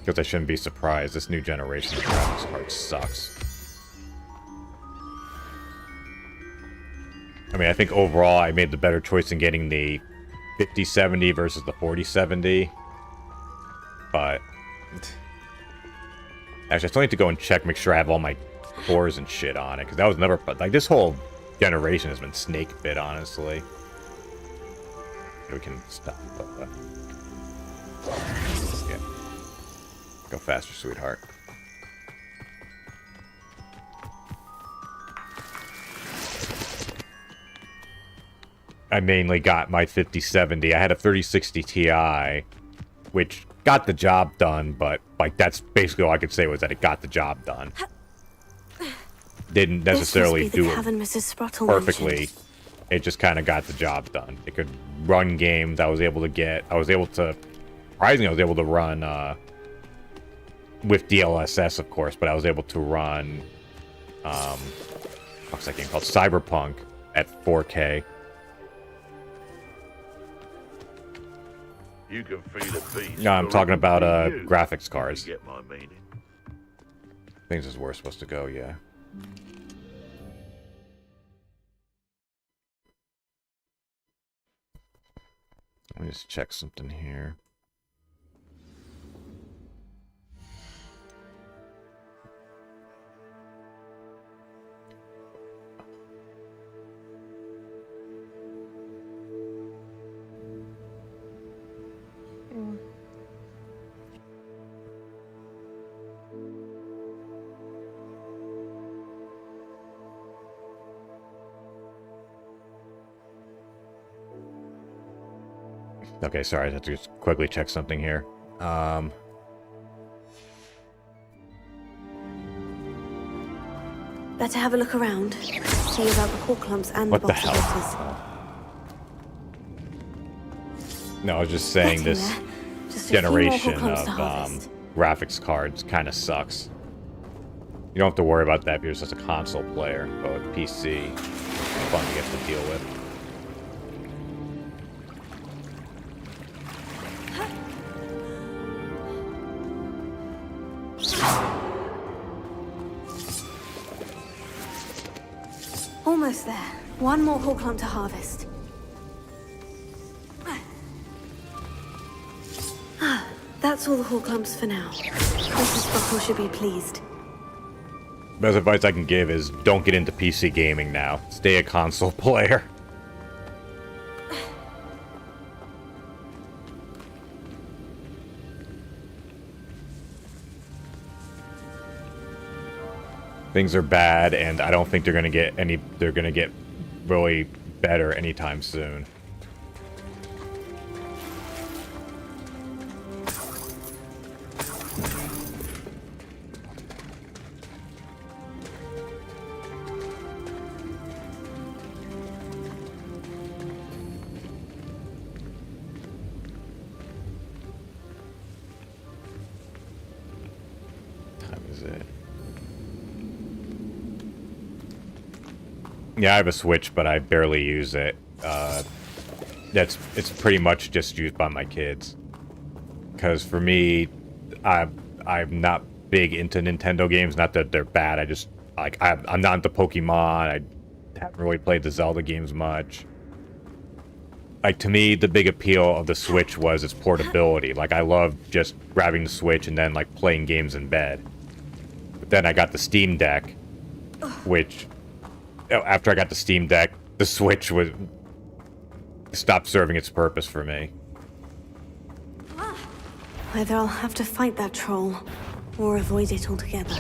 Because I shouldn't be surprised. This new generation of graphics card sucks. I mean, I think overall I made the better choice in getting the 5070 versus the 4070. But... Actually, I still need to go and check, make sure I have all my cores and shit on it. Because that was never... Like, this whole generation has been snake bit, honestly. We can stop. Yeah. Go faster, sweetheart. I mainly got my 5070. I had a 3060 Ti, which got the job done, but like that's basically all I could say was that it got the job done. Didn't necessarily do it perfectly. It just kind of got the job done. It could run games. I was able to run with DLSS, of course, but I was able to run what's that game called? Cyberpunk at 4K. You can feed a beast. No, I'm talking about graphics cards. You get my meaning. Things is where we're supposed to go, yeah. Let me just check something here. Okay, sorry, I have to just quickly check something here. Better have a look around. See about the core clumps and What the the box hell? No, I was just saying this generation of graphics cards kind of sucks. You don't have to worry about that if you're just a console player, but with PC, it's fun to get to deal with. Almost there. One more whole clump to harvest. That's all the whole clumps for now. Mrs. Buckle should be pleased. Best advice I can give is don't get into PC gaming now. Stay a console player. Things are bad, and I don't think they're gonna get really better anytime soon. Yeah, I have a Switch, but I barely use it. It's pretty much just used by my kids. Because for me, I'm not big into Nintendo games. Not that they're bad. I just I'm not into Pokemon. I haven't really played the Zelda games much. Like, to me, the big appeal of the Switch was its portability. Like, I love just grabbing the Switch and then like playing games in bed. But then I got the Steam Deck, which. After I got the Steam Deck, the Switch stopped serving its purpose for me. Either I'll have to fight that troll, or avoid it altogether.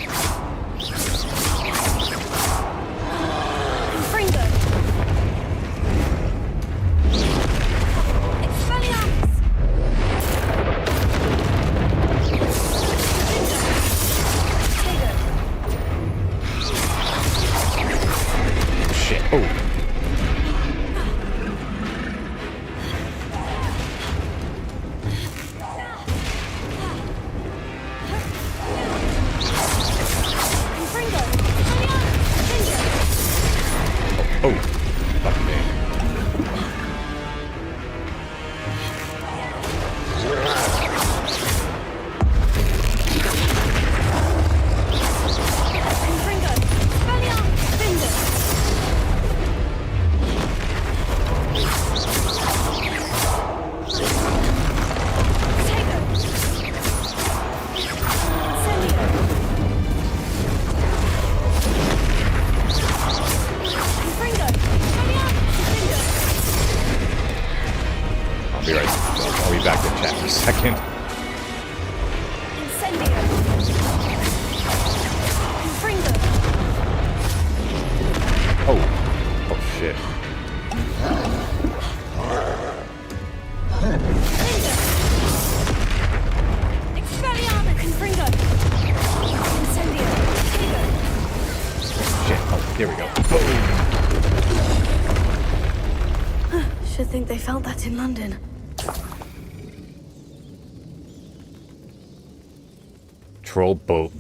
back to chat for a second. Incendio. Confringo. Oh shit. Expelliarmus. Confringo. Incendio. Shit. Oh, there we go. Should think they felt that in London. Troll boat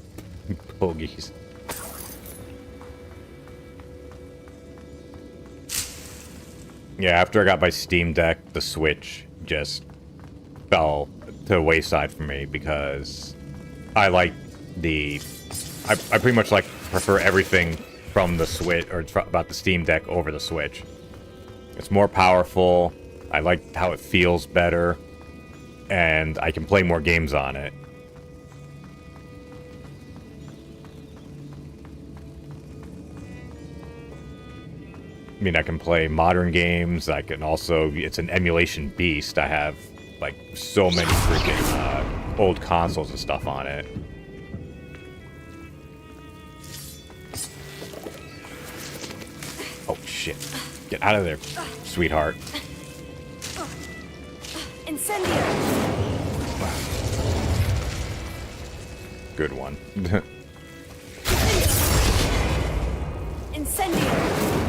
bogies. Yeah, after I got my Steam Deck, the Switch just fell to the wayside for me because I like the... I pretty much prefer everything from the Switch, or about the Steam Deck over the Switch. It's more powerful, I like how it feels better, and I can play more games on it. I mean, I can play modern games. I can also... It's an emulation beast. I have, like, so many freaking old consoles and stuff on it. Oh, shit. Get out of there, sweetheart. Incendio. Good one. Incendio.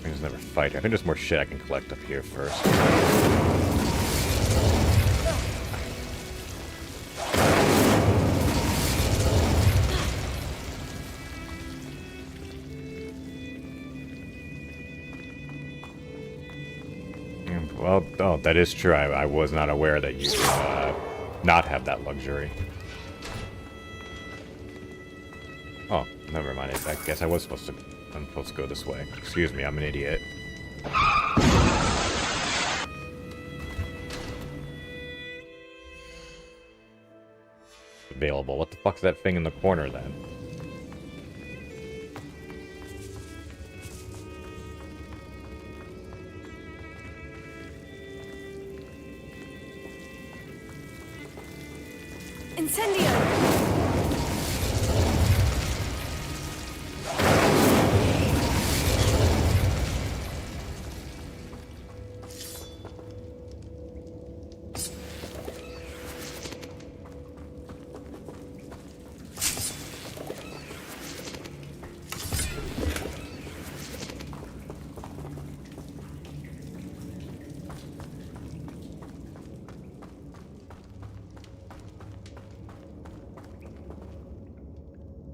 I just never fight. I think there's more shit I can collect up here first. Well, oh, that is true. I was not aware that you could not have that luxury. Oh, never mind. I guess I'm supposed to go this way. Excuse me, I'm an idiot. Available. What the fuck's that thing in the corner then? Incendio.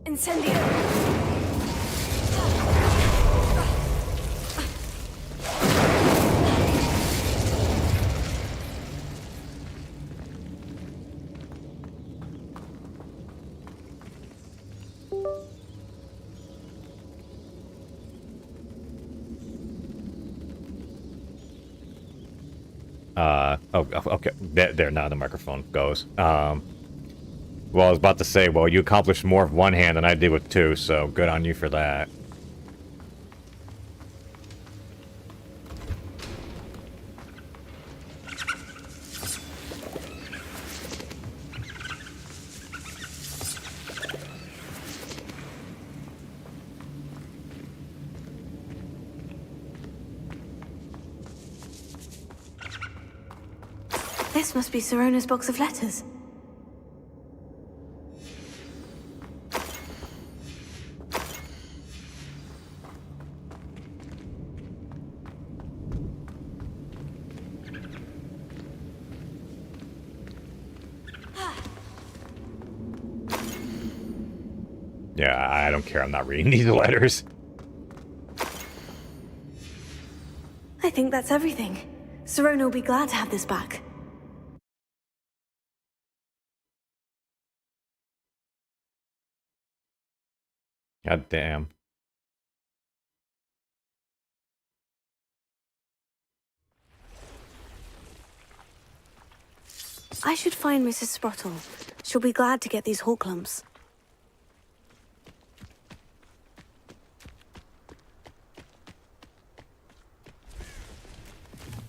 Incendio. Oh, okay. There, now the microphone goes. Well, I was about to say, well, you accomplished more with one hand than I did with two, so good on you for that. This must be Sirona's box of letters. Yeah, I don't care. I'm not reading these letters. I think that's everything. Sirona will be glad to have this back. God damn. I should find Mrs. Sprottle. She'll be glad to get these hawk lumps.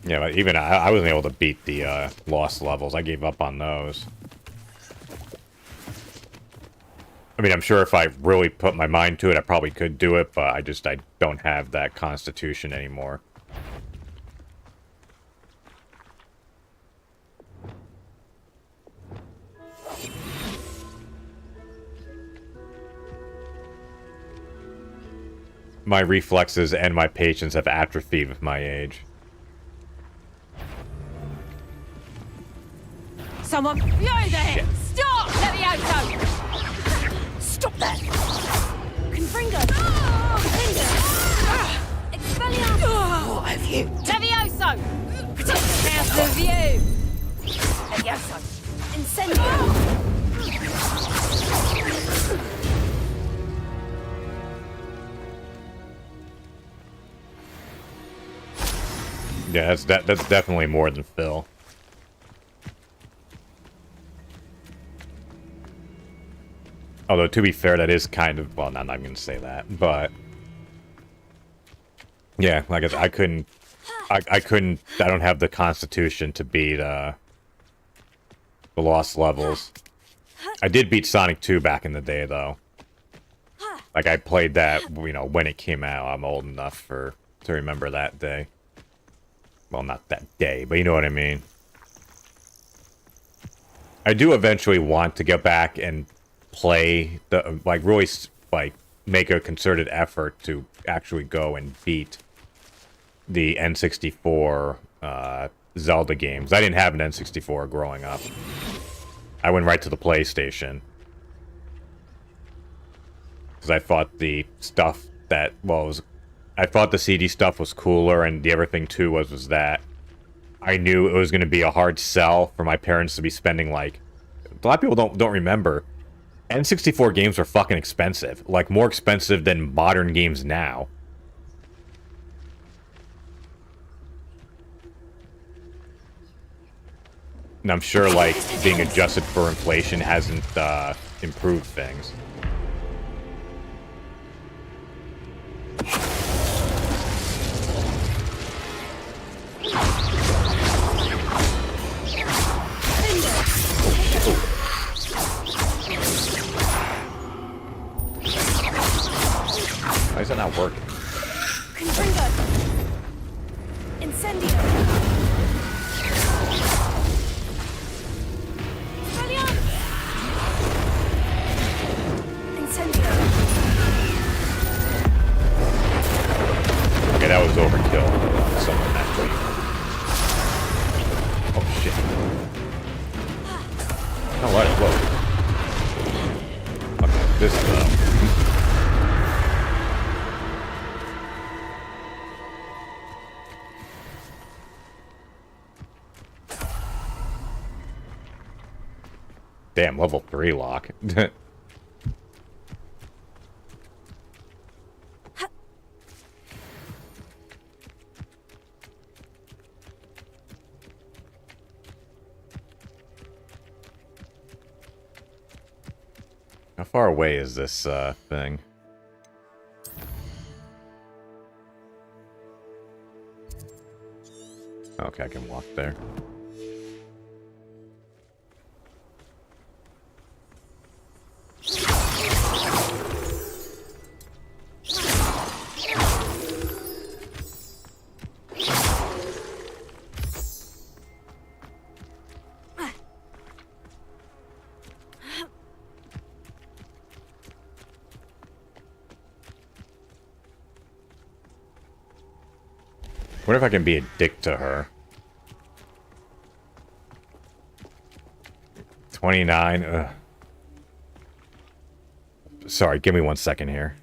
Yeah, but even I wasn't able to beat the lost levels. I gave up on those. I mean, I'm sure if I really put my mind to it, I probably could do it, but I don't have that constitution anymore. My reflexes and my patience have atrophied with my age. Someone behind there! Stop! Levioso! Stop that! Confringo! Expelliarmus! What have you? Levioso! Protect the house of you! Levioso! Incendio! Yeah, that's definitely more than Phil. Although, to be fair, that is kind of... Well, I'm not going to say that, but... Yeah, like I said, I couldn't... I don't have the constitution to beat, the lost levels. I did beat Sonic 2 back in the day, though. Like, I played that, you know, when it came out. I'm old enough to remember that day. Well, not that day, but you know what I mean. I do eventually want to get back and play the, like, really, like, make a concerted effort to actually go and beat the N64 Zelda games. I didn't have an N64 growing up. I went right to the PlayStation. Because I thought the stuff that, well, I thought the CD stuff was cooler, and the other thing, too, was that I knew it was going to be a hard sell for my parents to be spending, like... A lot of people don't remember. N64 games were fucking expensive. Like, more expensive than modern games now. And I'm sure, like, being adjusted for inflation hasn't improved things. Why is that not working? Confringo! Incendio! Expelliarmus! Incendio! Okay, that was overkill. Someone actually. Oh shit. Oh, what? Whoa. Okay, this Damn, level 3 lock. How far away is this thing? Okay, I can walk there. What if I can be a dick to her? 29. Ugh. Sorry, give me 1 second here.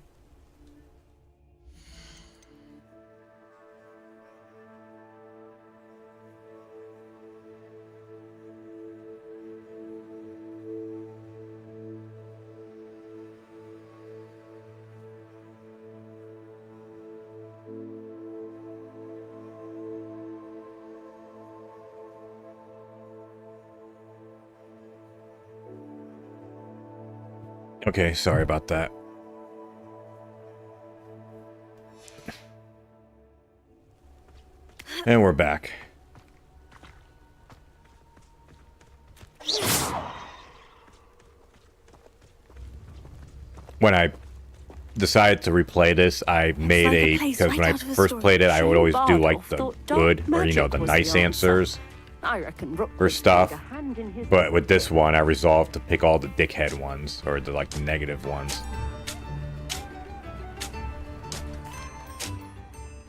Okay, sorry about that. And we're back. when I decided to replay this, I made like a a, place because right when I out of a first story. played it, I would always do Bardolph like the thought dark good, or you know, magic the was nice the answer. answers I reckon Rook for would stuff. stick a hand in his But with this one, I resolved to pick all the dickhead ones, or the, like, the negative ones.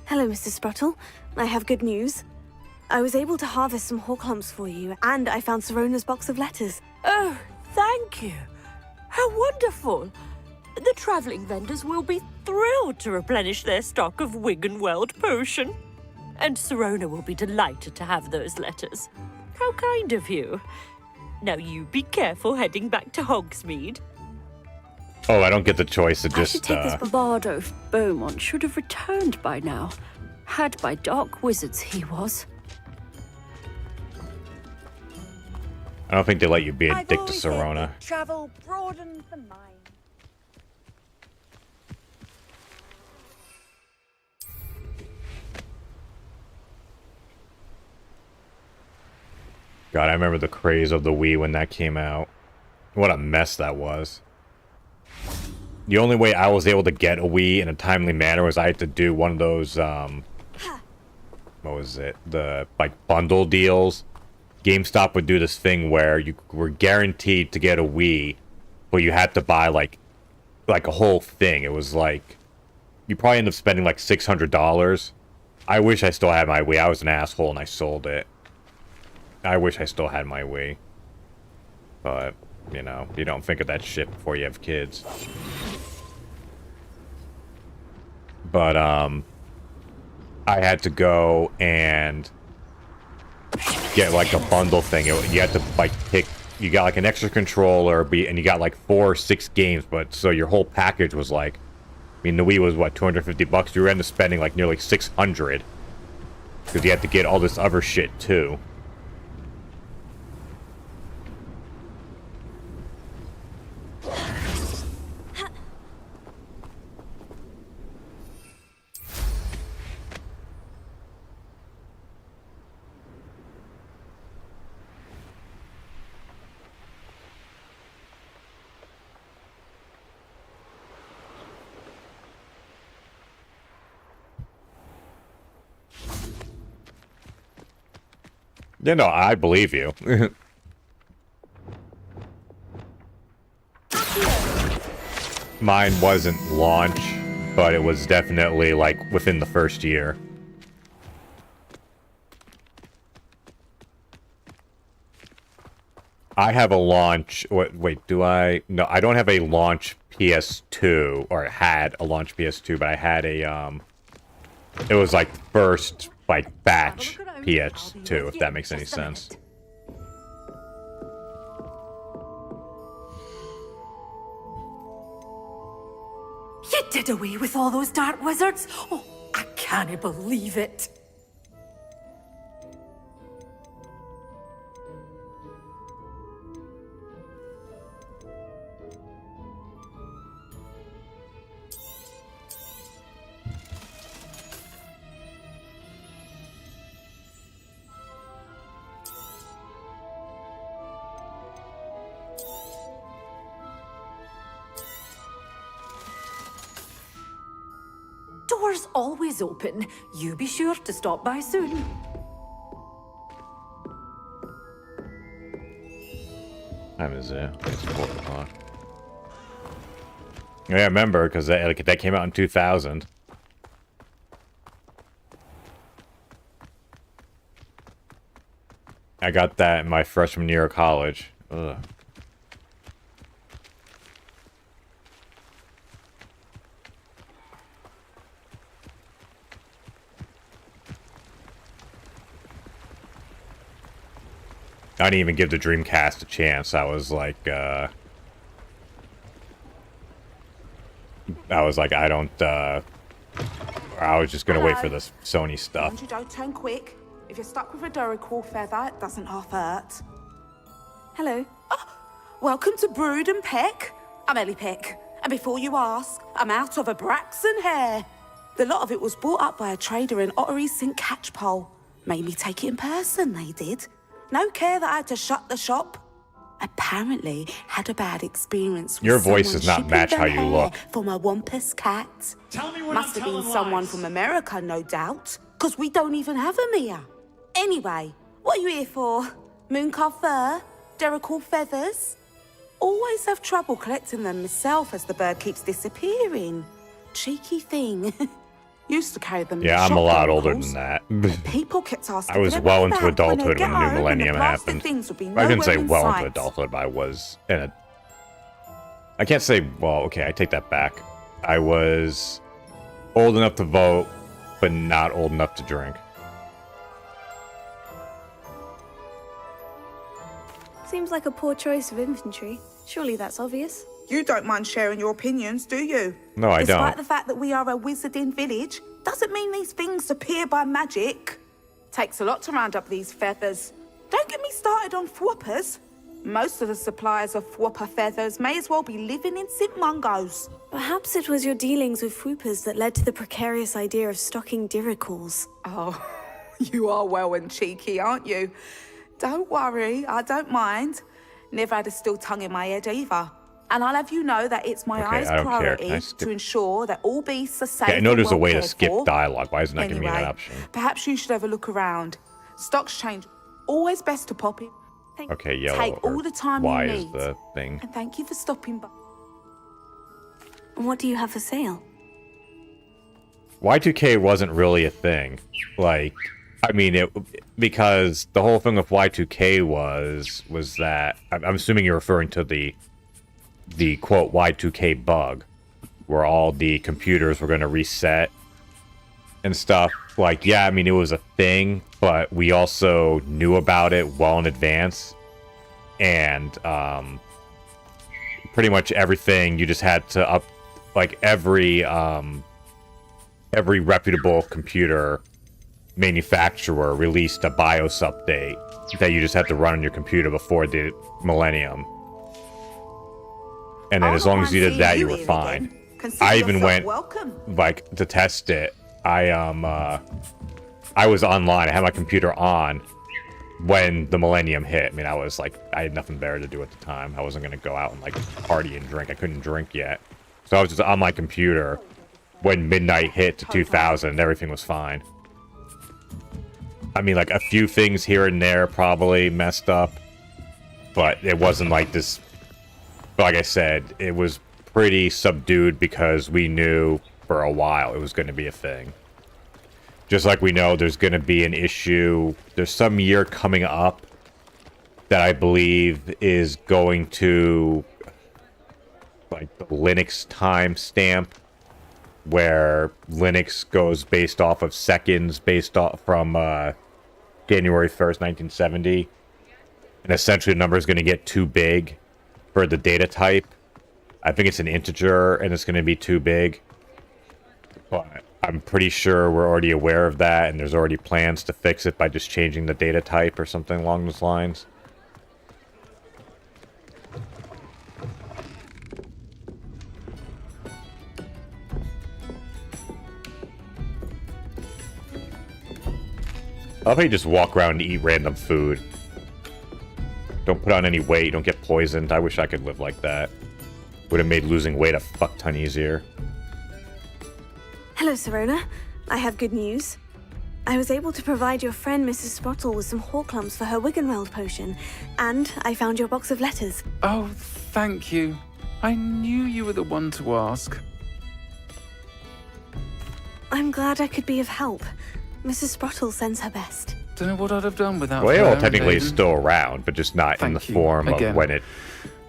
Hello, Mr. Spruttle. I have good news. I was able to harvest some horklumps for you, and I found Sirona's box of letters. Oh, thank you. How wonderful. The travelling vendors will be thrilled to replenish their stock of Wiggenweld potion. And Sirona will be delighted to have those letters. How kind of you. Now you be careful heading back to Hogsmeade. Oh, I don't get the choice to I just, should take this Bardolph Beaumont should have returned by now. Had by dark wizards he was. I don't think they let you be a I've dick to always said Sirona. that travel broadens the mind. God, I remember the craze of the Wii when that came out. What a mess that was. The only way I was able to get a Wii in a timely manner was I had to do one of those, what was it? The, like, bundle deals. GameStop would do this thing where you were guaranteed to get a Wii, but you had to buy, like a whole thing. It was like, you probably end up spending, like, $600. I wish I still had my Wii. I was an asshole and I sold it. I wish I still had my Wii. But, you know, you don't think of that shit before you have kids. But, I had to go and get, like, a bundle thing. You had to, like, pick... You got, like, an extra controller, and you got, like, 4 or 6 games, but so your whole package was, like... I mean, the Wii was, what, $250? You ended up spending, like, nearly $600. Because you had to get all this other shit, too. Yeah, no, I believe you. Mine wasn't launch, but it was definitely, like, within the first year. I have a launch... Wait, do I... No, I don't have a launch PS2, or had a launch PS2, but I had a, It was, like, first, like, batch PS2, if that makes any sense. You did away with all those dark wizards? Oh, I can't believe it. Doors always open. You be sure to stop by soon. Time is it? It's 4 o'clock. Yeah, I remember, because that came out in 2000. I got that in my freshman year of college. Ugh. I didn't even give the Dreamcast a chance. I was like, I don't, I was just gonna wait for this Sony stuff. You don't turn quick. If you're stuck with a Duracell feather, it doesn't half hurt. Hello. Oh, welcome to Brood and Peck. I'm Ellie Peck. And before you ask, I'm out of a Braxton hair. The lot of it was bought up by a trader in Ottery St. Catchpole. Made me take it in person, they did. No care that I had to shut the shop. apparently had a bad experience with Your voice someone does not shipping match them how you hair look. from a wampus cat. Tell me we're Must not have been telling someone lies. from America, no doubt, because we don't even have them here. Anyway, what are you here for? Mooncar fur? Derrickle feathers? Always have trouble collecting them myself as the bird keeps disappearing. Cheeky thing. Used to carry them in Yeah, I'm a shotgun, lot of older course. than that. People kept asking I was for their well money into back when adulthood they'd when get the new home and millennium plastic happened. things would be I couldn't say nowhere in well into sight. adulthood, but I was in a... I can't say, well, okay, I take that back. I was old enough to vote, but not old enough to drink. Seems like a poor choice of infantry. Surely that's obvious. You don't mind sharing your opinions, do you? No, I Despite don't. the fact that we are a wizarding village, doesn't mean these things appear by magic. Takes a lot to round up these feathers. Don't get me started on thwoppers. Most of the suppliers of thwopper feathers may as well be living in St. Mungo's. Perhaps it was your dealings with Whoopers that led to the precarious idea of stocking Diricles. Oh, you are well and cheeky, aren't you? Don't worry, I don't mind. Never had a still tongue in my head either. And I'll have you know that it's my Okay, highest I don't care. priority Can I skip- to ensure that all beasts are safe. Okay, I know and there's a well way to cared skip for. dialogue. Why isn't that giving me that Anyway, option? perhaps you should have a look around. Stocks change. Always best to pop in. Okay, yellow. Take or all the time Y you is need. the thing. And thank you for stopping by. What do you have for sale? Y2K wasn't really a thing. Like, I mean, because the whole thing with Y2K was that I'm assuming you're referring to the quote Y2K bug, where all the computers were going to reset and stuff. Like, yeah, I mean, it was a thing, but we also knew about it well in advance, and pretty much everything you just had to up, like every reputable computer manufacturer released a BIOS update that you just had to run on your computer before the millennium. And then as long as you did that, you were fine. I even went, like, to test it. I was online. I had my computer on when the millennium hit. I mean, I had nothing better to do at the time. I wasn't going to go out and, like, party and drink. I couldn't drink yet. So I was just on my computer when midnight hit to 2000 and everything was fine. I mean, like, a few things here and there probably messed up, but it wasn't like this. Like I said, it was pretty subdued because we knew for a while it was going to be a thing. Just like we know there's going to be an issue. There's some year coming up that I believe is going to, like, the Linux timestamp, where Linux goes based off of seconds based off from January 1st, 1970. And essentially the number is going to get too big for the data type. I think it's an integer and it's going to be too big. But I'm pretty sure we're already aware of that, and there's already plans to fix it by just changing the data type or something along those lines. I love how you just walk around and eat random food. Don't put on any weight, don't get poisoned. I wish I could live like that. Would have made losing weight a fuck ton easier. Hello, Serona. I have good news. I was able to provide your friend Mrs. Sprottle with some Horklumps for her Wiggenweld potion, and I found your box of letters. Oh, thank you. I knew you were the one to ask. I'm glad I could be of help. Mrs. Sprottle sends her best. Don't know what I'd have done without Well, her. AOL technically is Aiden. still around, but just not in the Thank you form of again when it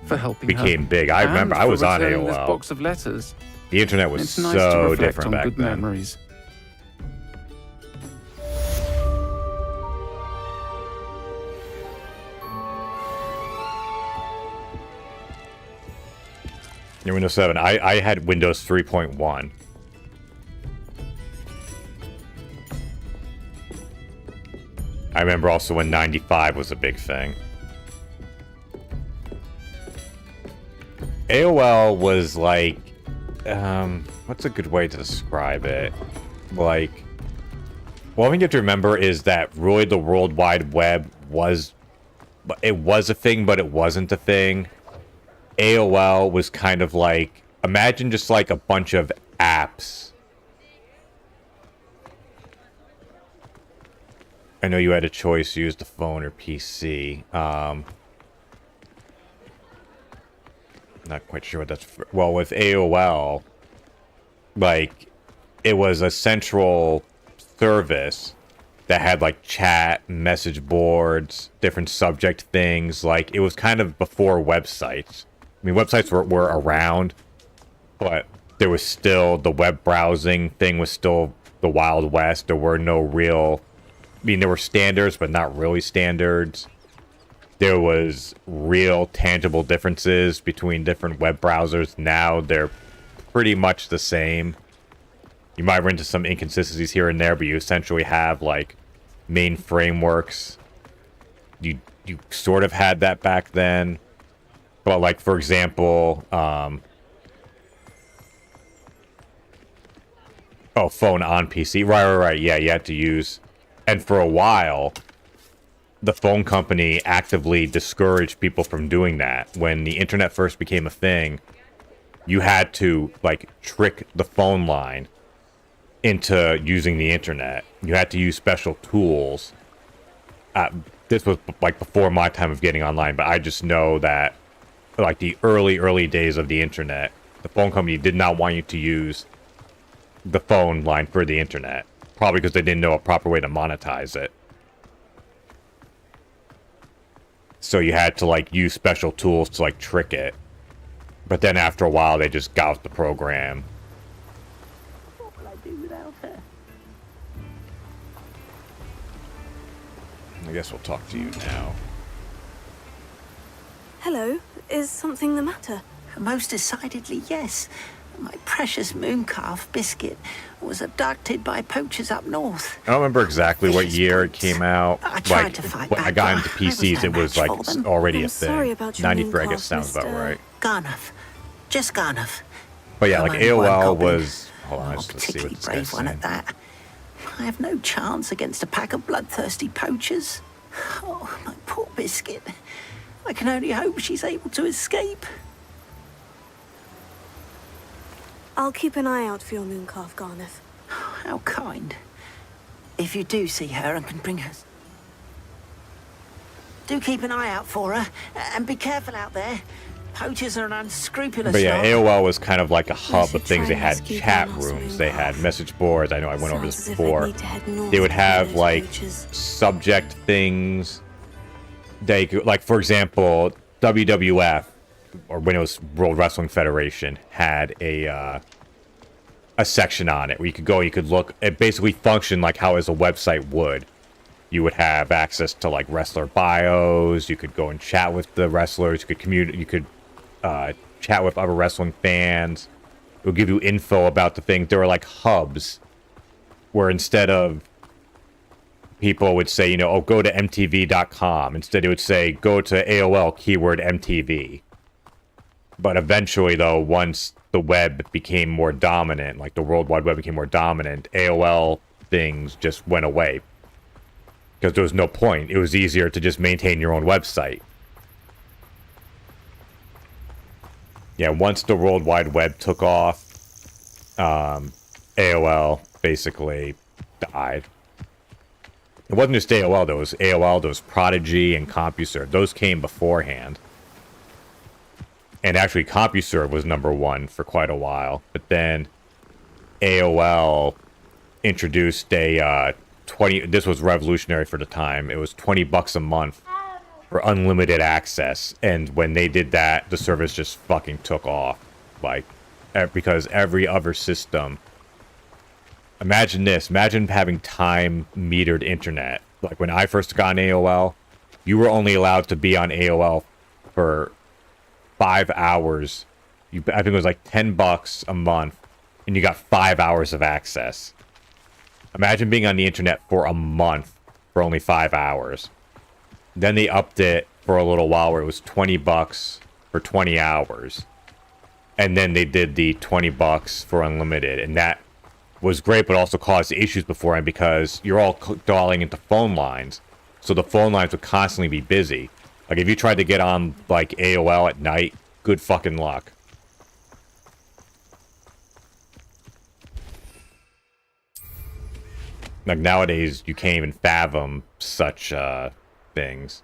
for helping became her. big. I remember, And I was for on returning This AOL. box of letters. The internet was It's nice to so reflect different on back good then. memories. Your Windows 7. I had Windows 3.1. I remember also when 95 was a big thing. AOL was like, what's a good way to describe it? Like, well, what you have to remember is that really the World Wide Web was it was a thing, but it wasn't a thing. AOL was kind of like, imagine just like a bunch of apps. I know you had a choice, use the phone or PC. Not quite sure what that's for. Well, with AOL, like, it was a central service that had like chat, message boards, different subject things. Like, it was kind of before websites. I mean, websites were around, but there was still the web browsing thing was still the Wild West. There were no real, I mean, there were standards, but not really standards. There was real tangible differences between different web browsers. Now they're pretty much the same. You might run into some inconsistencies here and there, but you essentially have like main frameworks. You sort of had that back then. But like, for example, phone on PC. Right. Yeah, you had to use. And for a while, the phone company actively discouraged people from doing that. When the internet first became a thing, you had to like trick the phone line into using the internet. You had to use special tools. This was like before my time of getting online, but I just know that like the early days of the internet, the phone company did not want you to use the phone line for the internet. Probably because they didn't know a proper way to monetize it. So you had to like use special tools to like trick it. But then after a while they just got with the program. What will I do without her? I guess we'll talk to you now. Hello, is something the matter? Most decidedly, yes. My precious moon calf biscuit was abducted by poachers up north. I don't remember exactly what year it came out. I tried to fight when I back, got but into I was PCs, no it was match like for them. already I'm a thing. sorry about your 93, I moon guess, calf, sounds about Mr. right. Garnuff. Just Garnuff. But yeah, I'm like only one AOL goblin. was. Hold on, Not a let's see particularly what this brave guy's one saying. at that. I have no chance against a pack of bloodthirsty poachers. Oh, my poor biscuit. I can only hope she's able to escape. I'll keep an eye out for your moon calf, Garnuff. How kind. If you do see her and can bring her... Do keep an eye out for her, and be careful out there. Poachers are an unscrupulous But yeah, lot. AOL was kind of like a hub should of things. try They and had rescue chat Garnuff's rooms, moon they had calf. message boards. I know I went over Sounds this as if I'd before. need to head north They would to have those like poachers. subject things. They could, like, for example, WWF, or when it was World Wrestling Federation, had a section on it where you could go, you could look. It basically functioned like how as a website would. You would have access to like wrestler bios. You could go and chat with the wrestlers. You could commute. You could chat with other wrestling fans. It would give you info about the thing. There were like hubs where instead of people would say, you know, oh, go to mtv.com. Instead, it would say, go to AOL keyword MTV. But eventually, though, once the web became more dominant, like the World Wide Web became more dominant, AOL things just went away. Because there was no point. It was easier to just maintain your own website. Yeah, once the World Wide Web took off, AOL basically died. It wasn't just AOL, there was AOL, there was Prodigy and CompuServe. Those came beforehand. And actually, CompuServe was #1 for quite a while. But then AOL introduced a 20... This was revolutionary for the time. It was $20 a month for unlimited access. And when they did that, the service just fucking took off. Like, because every other system... Imagine this. Imagine having time-metered internet. Like, when I first got on AOL, you were only allowed to be on AOL for 5 hours. I think it was like $10 a month, and you got 5 hours of access. Imagine being on the internet for a month for only 5 hours. Then they upped it for a little while where it was $20 for 20 hours. And then they did the $20 for unlimited, and that was great, but also caused issues beforehand because you're all dialing into phone lines. So the phone lines would constantly be busy. Like, if you tried to get on, like, AOL at night, good fucking luck. Like, nowadays, you can't even fathom such, things.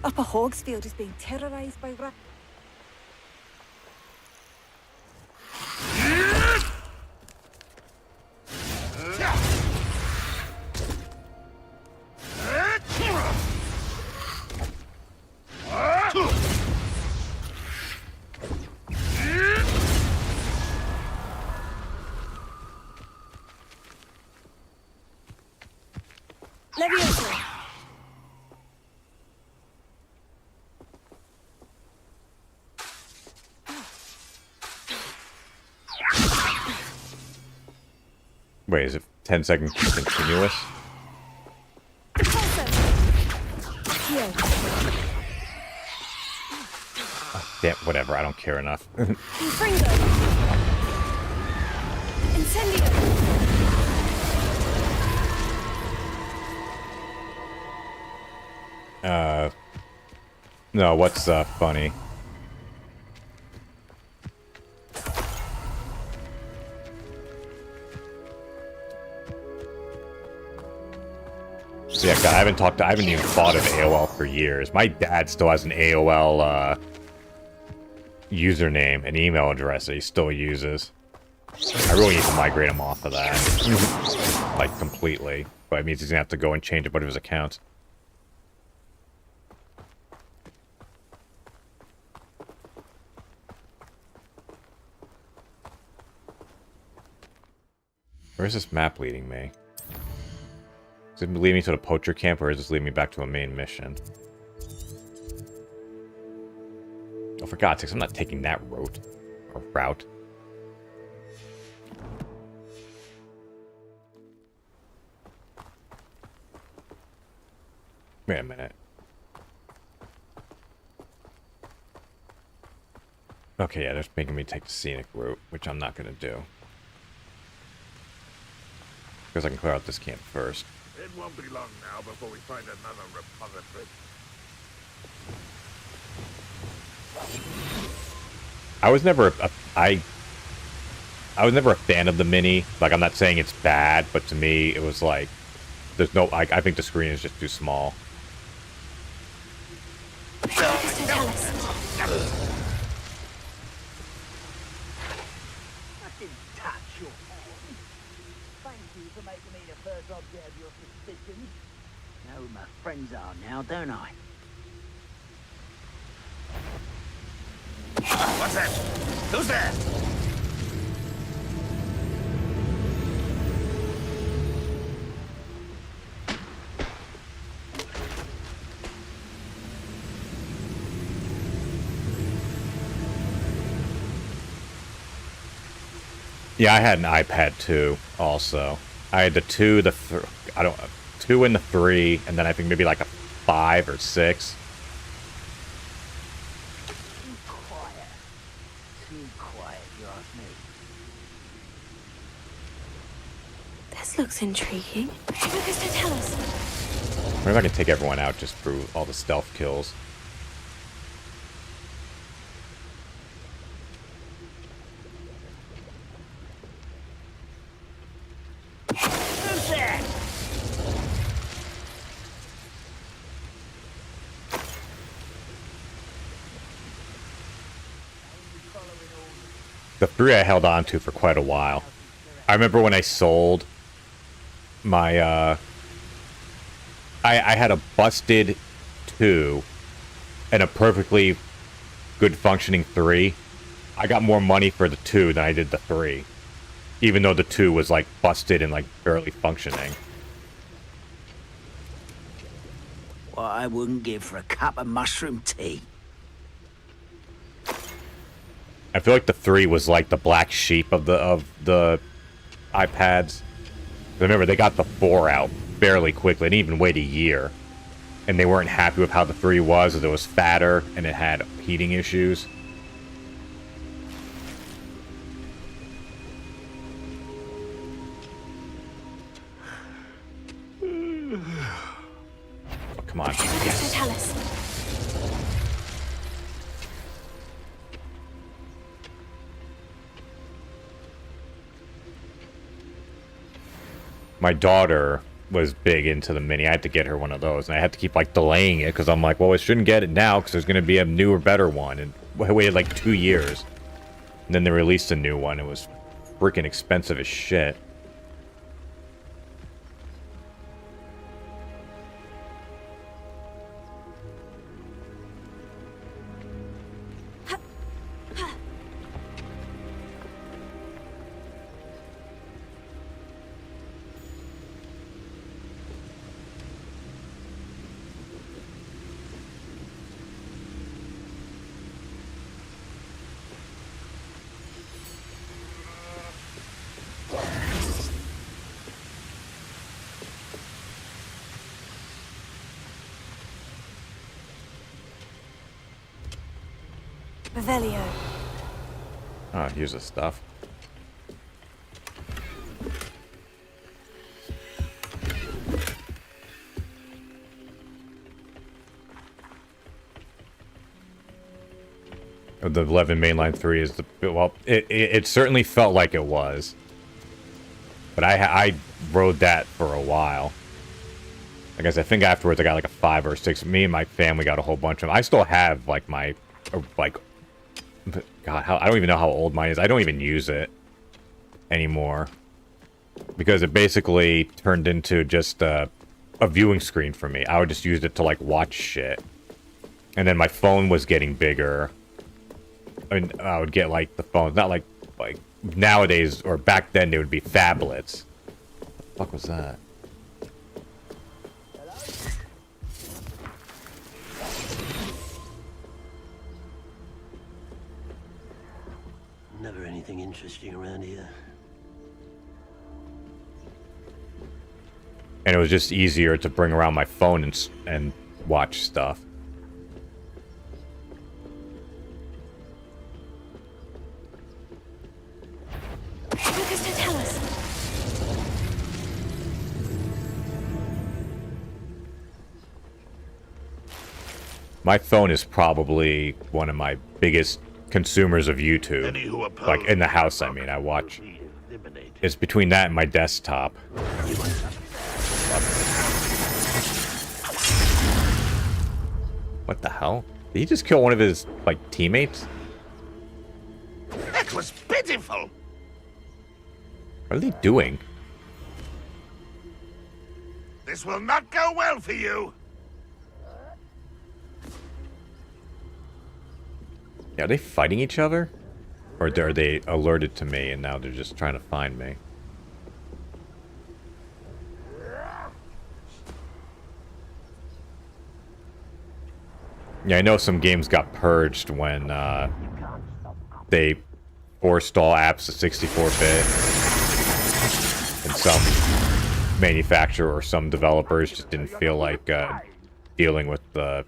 Upper Hogsfield is being terrorized by Leviosa. Wait, is it 10 seconds continuous? Oh, damn, whatever, I don't care enough. No, what's funny? So yeah, God, I haven't even thought of AOL for years. My dad still has an AOL username and email address that he still uses. I really need to migrate him off of that. Like, completely. But it means he's gonna have to go and change a bunch of his accounts. Where's this map leading me? Is it leading me to the poacher camp, or is this leading me back to a main mission? Oh, for God's sakes, I'm not taking that route. Or route. Wait a minute. Okay, yeah, they're making me take the scenic route, which I'm not gonna do. Because I can clear out this camp first. It won't be long now before we find another repository. I was never I was never a fan of the Mini. Like, I'm not saying it's bad, but to me, it was like, there's no, I think the screen is just too small. Know who my friends are now, don't I? What's that? Who's there? Yeah, I had an iPad 2 also. I had the 2, the 2 and the 3, and then I think maybe like a 5 or 6. Too quiet, you ask me. This looks intriguing. Lucas, tell us. I wonder if I can take everyone out just through all the stealth kills. The 3 I held on to for quite a while. I remember when I sold my, I had a busted 2 and a perfectly good functioning 3. I got more money for the 2 than I did the 3. Even though the 2 was, like, busted and, like, barely functioning. What I wouldn't give for a cup of mushroom tea. I feel like the 3 was like the black sheep of the iPads. Remember, they got the 4 out fairly quickly, and even wait a year. And they weren't happy with how the 3 was, as it was fatter and it had heating issues. Oh, come on. Yes. Tell us. My daughter was big into the Mini. I had to get her one of those, and I had to keep like delaying it because I'm like, well, I shouldn't get it now because there's going to be a newer, better one. And I waited like 2 years, and then they released a new one. It was freaking expensive as shit. Revelio. Oh, here's the stuff. The 11 mainline 3 is the... Well, it certainly felt like it was. But I rode that for a while. I guess I think afterwards I got like a 5 or 6. Me and my family got a whole bunch of them. I still have like my... like... God, I don't even know how old mine is. I don't even use it anymore. Because it basically turned into just a viewing screen for me. I would just use it to like watch shit. And then my phone was getting bigger. And I would get like the phones, not like nowadays or back then they would be phablets. What the fuck was that? Never anything interesting around here. And it was just easier to bring around my phone and watch stuff. Tell us. My phone is probably one of my biggest consumers of YouTube. Like in the house, I mean, I watch. It's between that and my desktop. What the hell? Did he just kill one of his, like, teammates? That was pitiful. What are they doing? This will not go well for you. Yeah, are they fighting each other? Or are they alerted to me and now they're just trying to find me? Yeah, I know some games got purged when they forced all apps to 64-bit. And some manufacturer or some developers just didn't feel like dealing with the,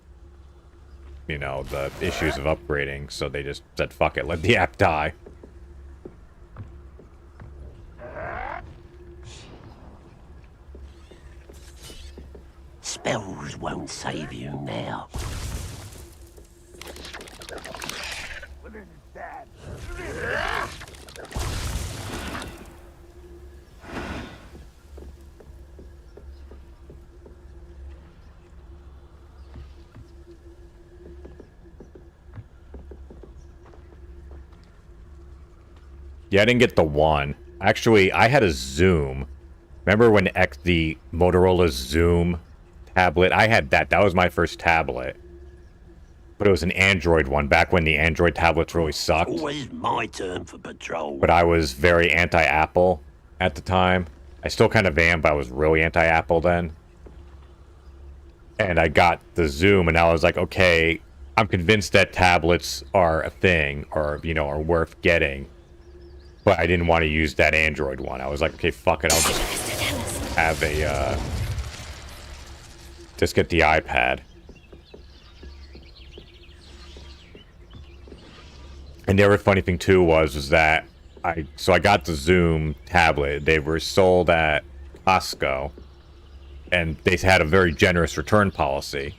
you know, the issues of upgrading. So they just said, fuck it, let the app die. Spells won't save you now. Yeah, I didn't get the one. Actually, I had a Zoom. Remember when the Motorola Zoom tablet? I had that. That was my first tablet. But it was an Android one, back when the Android tablets really sucked. Always my turn for patrol. But I was very anti-Apple at the time. I still kind of am, but I was really anti-Apple then. And I got the Zoom, and I was like, okay, I'm convinced that tablets are a thing, or, you know, are worth getting. But I didn't want to use that Android one. I was like, okay, fuck it, I'll just have a, just get the iPad. And the other funny thing, too, was that I got the Zoom tablet. They were sold at Costco. and they had a very generous return policy.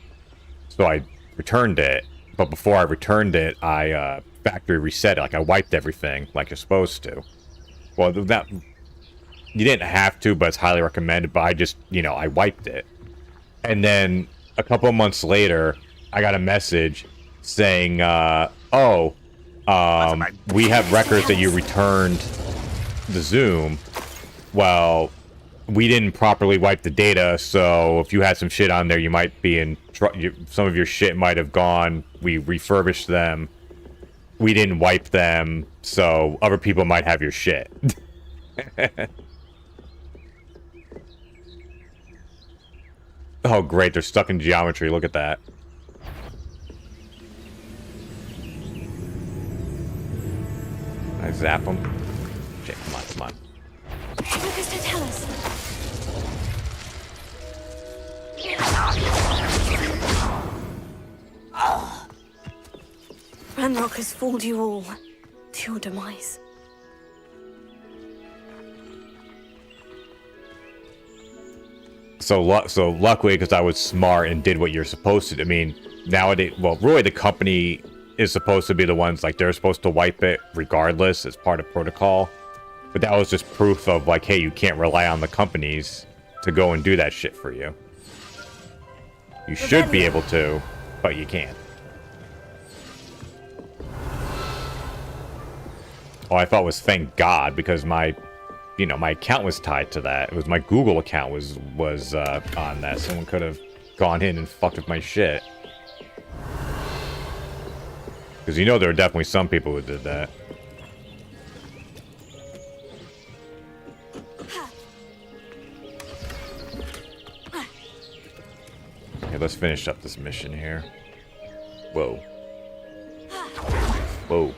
So I returned it, but before I returned it, I factory reset it. Like, I wiped everything like you're supposed to. Well, that you didn't have to, but it's highly recommended. But I just, you know, I wiped it, and then a couple of months later, I got a message saying, we have records that you returned the Zoom. Well, we didn't properly wipe the data, so if you had some shit on there, you might be in some of your shit might have gone. We refurbished them. We didn't wipe them, so other people might have your shit. Oh, great, they're stuck in geometry. Look at that. I zap them. Shit, come on, come on. Lucas, don't tell us. Ranrock has fooled you all to your demise. So luckily, because I was smart and did what you're supposed to do. I mean, nowadays, well, really, the company is supposed to be the ones, like, they're supposed to wipe it regardless as part of protocol. But that was just proof of, like, hey, you can't rely on the companies to go and do that shit for you. You should be able to, but you can't. Oh, I thought it was thank God, because my, you know, my account was tied to that. It was my Google account was on that. Someone could have gone in and fucked with my shit. Because you know there are definitely some people who did that. Okay, let's finish up this mission here. Whoa. Whoa.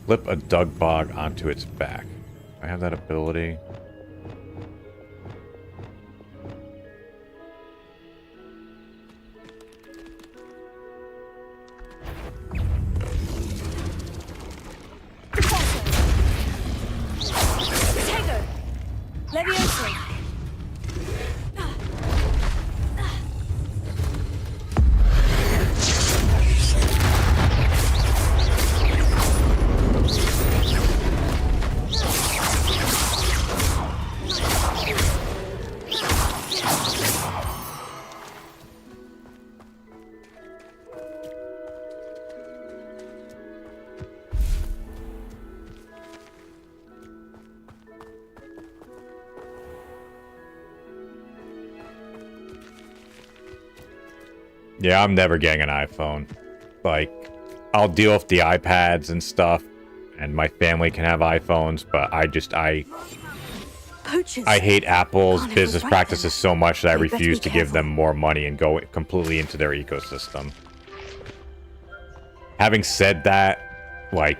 Flip a dug bog onto its back. I have that ability. Yeah, I'm never getting an iPhone. Like, I'll deal with the iPads and stuff, and my family can have iPhones, but I hate Apple's business practices so much that I refuse to give them more money and go completely into their ecosystem. Having said that, like,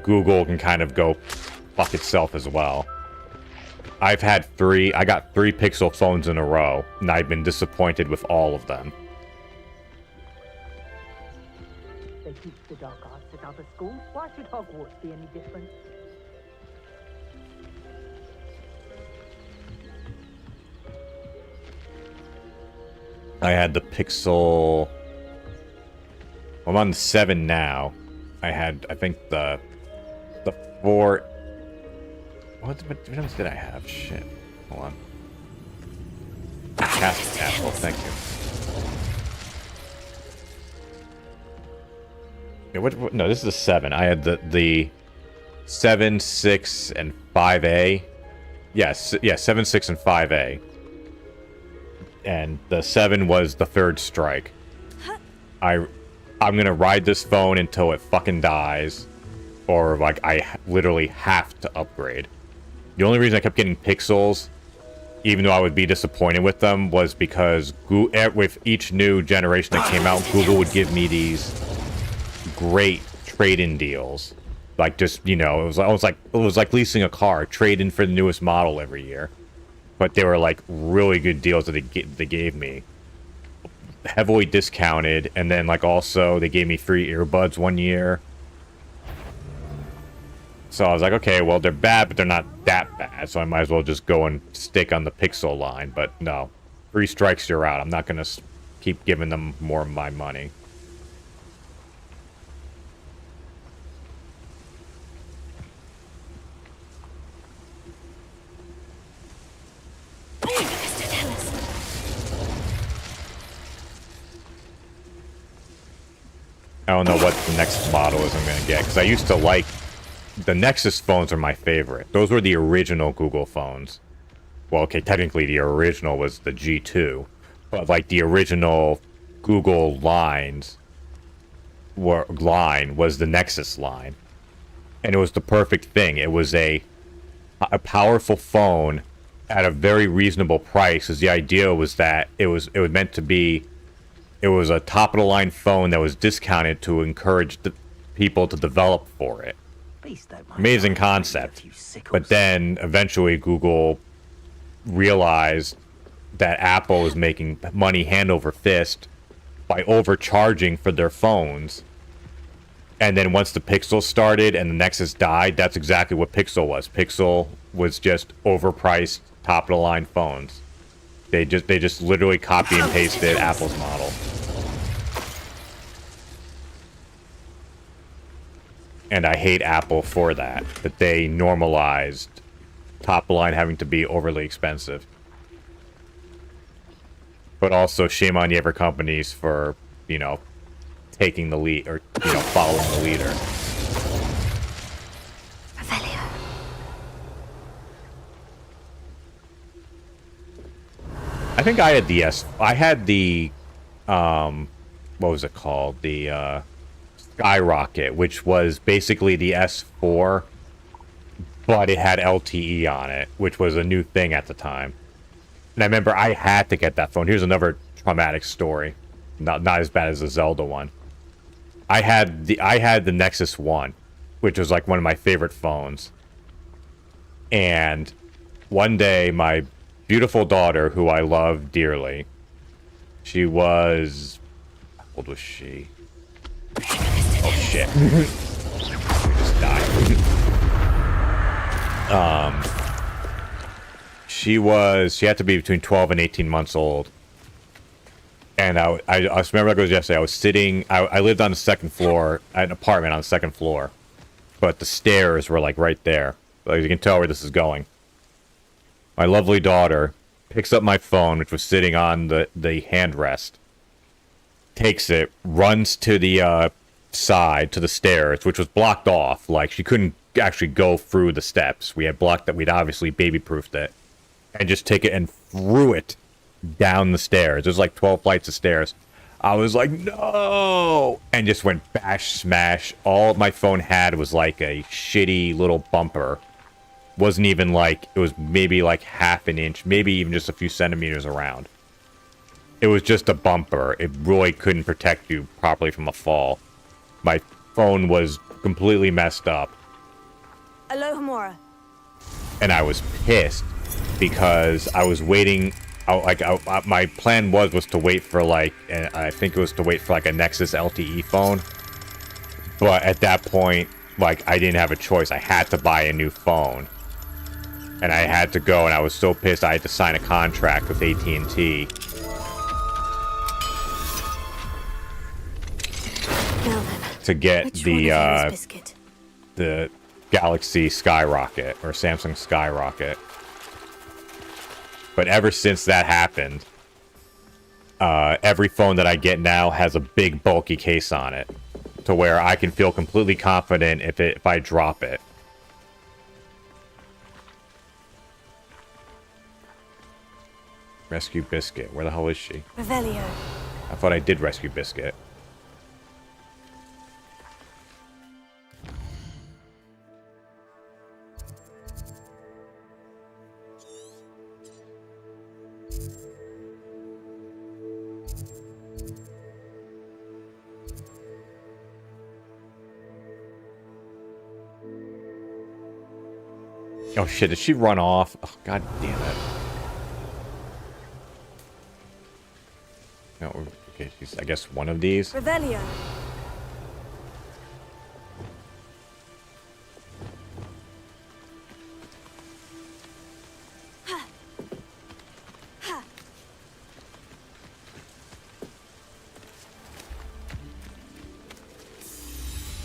Google can kind of go fuck itself as well. I got 3 Pixel phones in a row, and I've been disappointed with all of them. They teach the dark arts at other schools. Why should Hogwarts be any different? I had the Pixel... I'm on the 7 now. I think the 4... What else did I have? Shit. Hold on. Cast Apple, thank you. No, this is the 7. I had the 7, 6, and 5A. Yes, yeah, 7, 6, and 5A. And the 7 was the 3rd strike. I'm gonna ride this phone until it fucking dies. or like I literally have to upgrade. The only reason I kept getting Pixels, even though I would be disappointed with them, was because with each new generation that came out, Google would give me these great trade-in deals. Like, just, you know, it was like leasing a car, trade in for the newest model every year. But they were like really good deals that they gave me, heavily discounted, and then like also they gave me free earbuds 1 year. So I was like, okay, well, they're bad, but they're not that bad, so I might as well just go and stick on the Pixel line. But no, 3 strikes, you're out. I'm not gonna keep giving them more of my money. I don't know what the next model is I'm going to get, because I used to like... The Nexus phones are my favorite. Those were the original Google phones. Well, okay, technically the original was the G2. But, like, the original Google line was the Nexus line. And it was the perfect thing. It was a powerful phone at a very reasonable price, because the idea was that it was meant to be... It was a top-of-the-line phone that was discounted to encourage the people to develop for it. Amazing concept. But then, eventually, Google realized that Apple was making money hand over fist by overcharging for their phones. And then once the Pixel started and the Nexus died, that's exactly what Pixel was. Pixel was just overpriced, top-of-the-line phones. They just literally copy and pasted Apple's model. And I hate Apple for that they normalized top line having to be overly expensive. But also shame on the other companies for, you know, taking the lead, or, you know, following the leader. I think I had I had the, what was it called? The, Skyrocket, which was basically the S4, but it had LTE on it, which was a new thing at the time. And I remember I had to get that phone. Here's another traumatic story. Not as bad as the Zelda one. I had the Nexus 1, which was like one of my favorite phones. And one day, my beautiful daughter, who I love dearly, she was... How old was she? Oh shit. Just died. She had to be between 12 and 18 months old. And I remember like it was yesterday, I was sitting, I lived on the second floor, an apartment on the second floor. But the stairs were like right there. Like you can tell where this is going. My lovely daughter picks up my phone, which was sitting on the handrest. Takes it, runs to the side, to the stairs, which was blocked off. Like, she couldn't actually go through the steps. We had blocked that. We'd obviously baby-proofed it. And just take it and threw it down the stairs. There's like 12 flights of stairs. I was like, no! And just went bash, smash. All my phone had was like a shitty little bumper. Wasn't even like, it was maybe like half an inch, maybe even just a few centimeters around. It was just a bumper. It really couldn't protect you properly from a fall. My phone was completely messed up. Aloha Mora. And I was pissed because I was waiting. My plan was to wait for like, I think it was to wait for like a Nexus LTE phone. But at that point, like, I didn't have a choice. I had to buy a new phone. And I had to go, and I was so pissed I had to sign a contract with AT&T. To get the Galaxy Skyrocket, or Samsung Skyrocket. But ever since that happened, every phone that I get now has a big bulky case on it, to where I can feel completely confident if I drop it. Rescue Biscuit. Where the hell is she? Revelio. I thought I did rescue Biscuit. Oh shit, did she run off? Oh, god damn it. No, okay, she's, I guess, one of these. Revelio.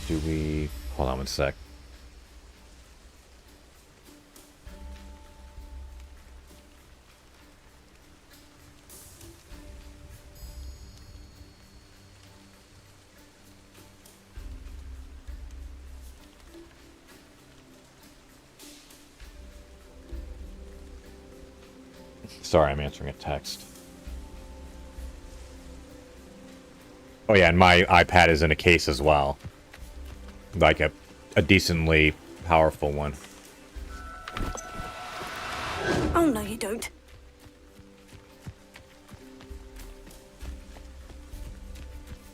Do we... Hold on one sec. Sorry, I'm answering a text. Oh yeah, and my iPad is in a case as well. Like a decently powerful one. Oh, no, you don't.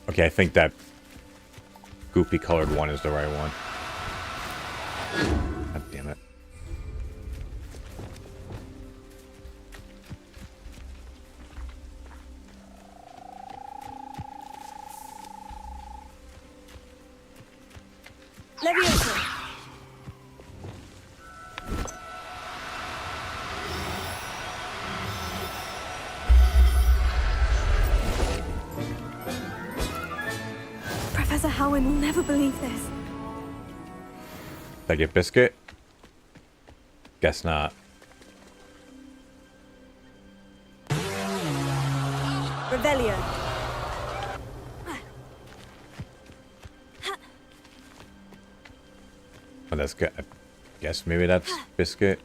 Okay, I think that goofy colored one is the right one. God damn it. Leviosa. Professor Howin will never believe this. Did I get biscuit? Guess not. Revelio. Oh, that's good. I guess maybe that's biscuit.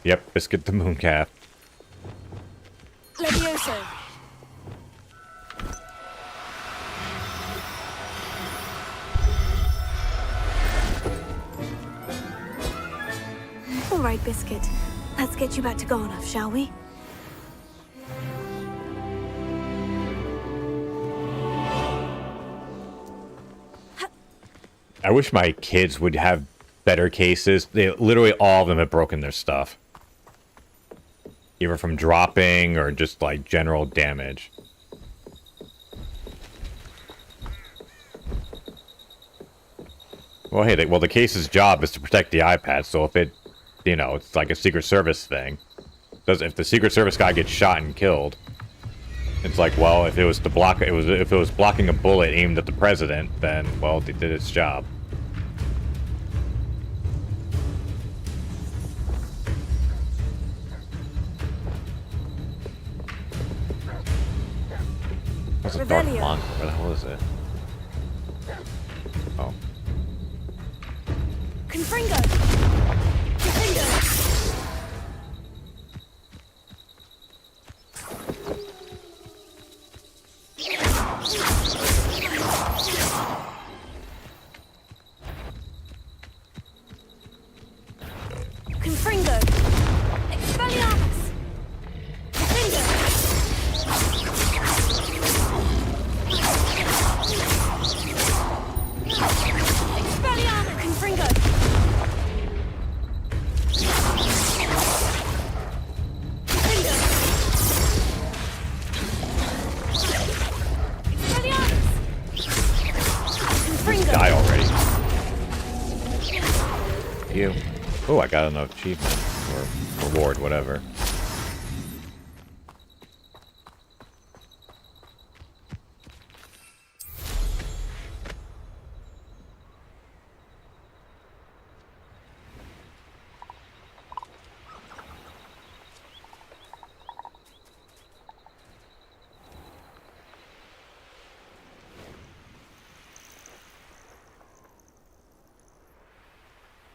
Yep, biscuit the mooncalf. Levioso. All right, Biscuit. Let's get you back to Garnoff, shall we? I wish my kids would have better cases. They literally all of them have broken their stuff. Either from dropping or just like general damage. Well, hey, the case's job is to protect the iPad, so if it, you know, it's like a Secret Service thing. If the Secret Service guy gets shot and killed, it's like, well, if it was to block, if it was blocking a bullet aimed at the president, then, well, it did its job. That's a dark blonde. Where the hell is it? Oh. Confringo. Confringo. Confringo. Expelliarmus. Confringo. Expelliarmus. Confringo. Confringo. Expelliarmus. Confringo. Die already. You. Oh, I got an achievement or reward, whatever.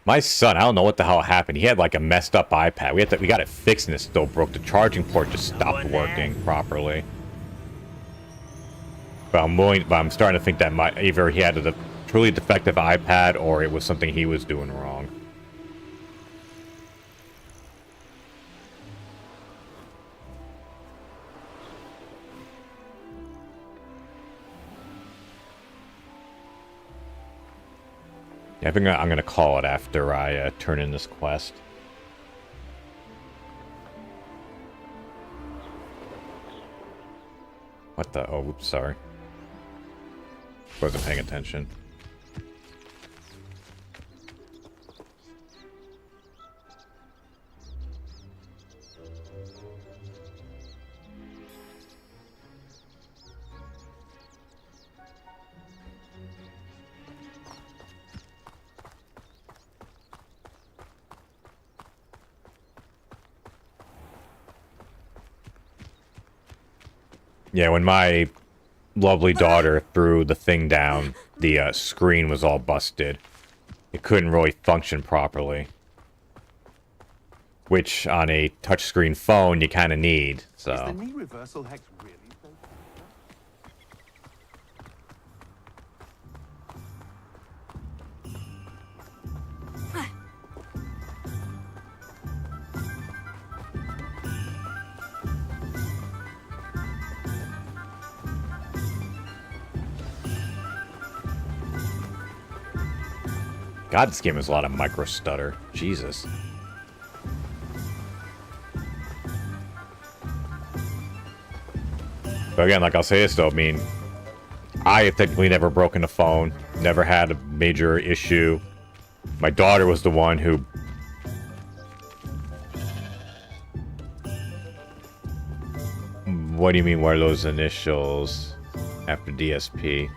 My son, I don't know what the hell happened. He had like a messed up iPad. We got it fixed and it still broke. The charging port just stopped working properly. But I'm starting to think that either he had a truly defective iPad or it was something he was doing wrong. Yeah, I think I'm gonna call it after I turn in this quest. What the? Oh, oops, sorry. Wasn't paying attention. Yeah, when my lovely daughter threw the thing down, the screen was all busted. It couldn't really function properly. Which, on a touchscreen phone, you kind of need, so... Is the knee reversal hex really so... God, this game has a lot of micro stutter. Jesus. But again, like I'll say this though, I mean, I have technically never broken a phone, never had a major issue. My daughter was the one who... What do you mean, what are those initials after DSP?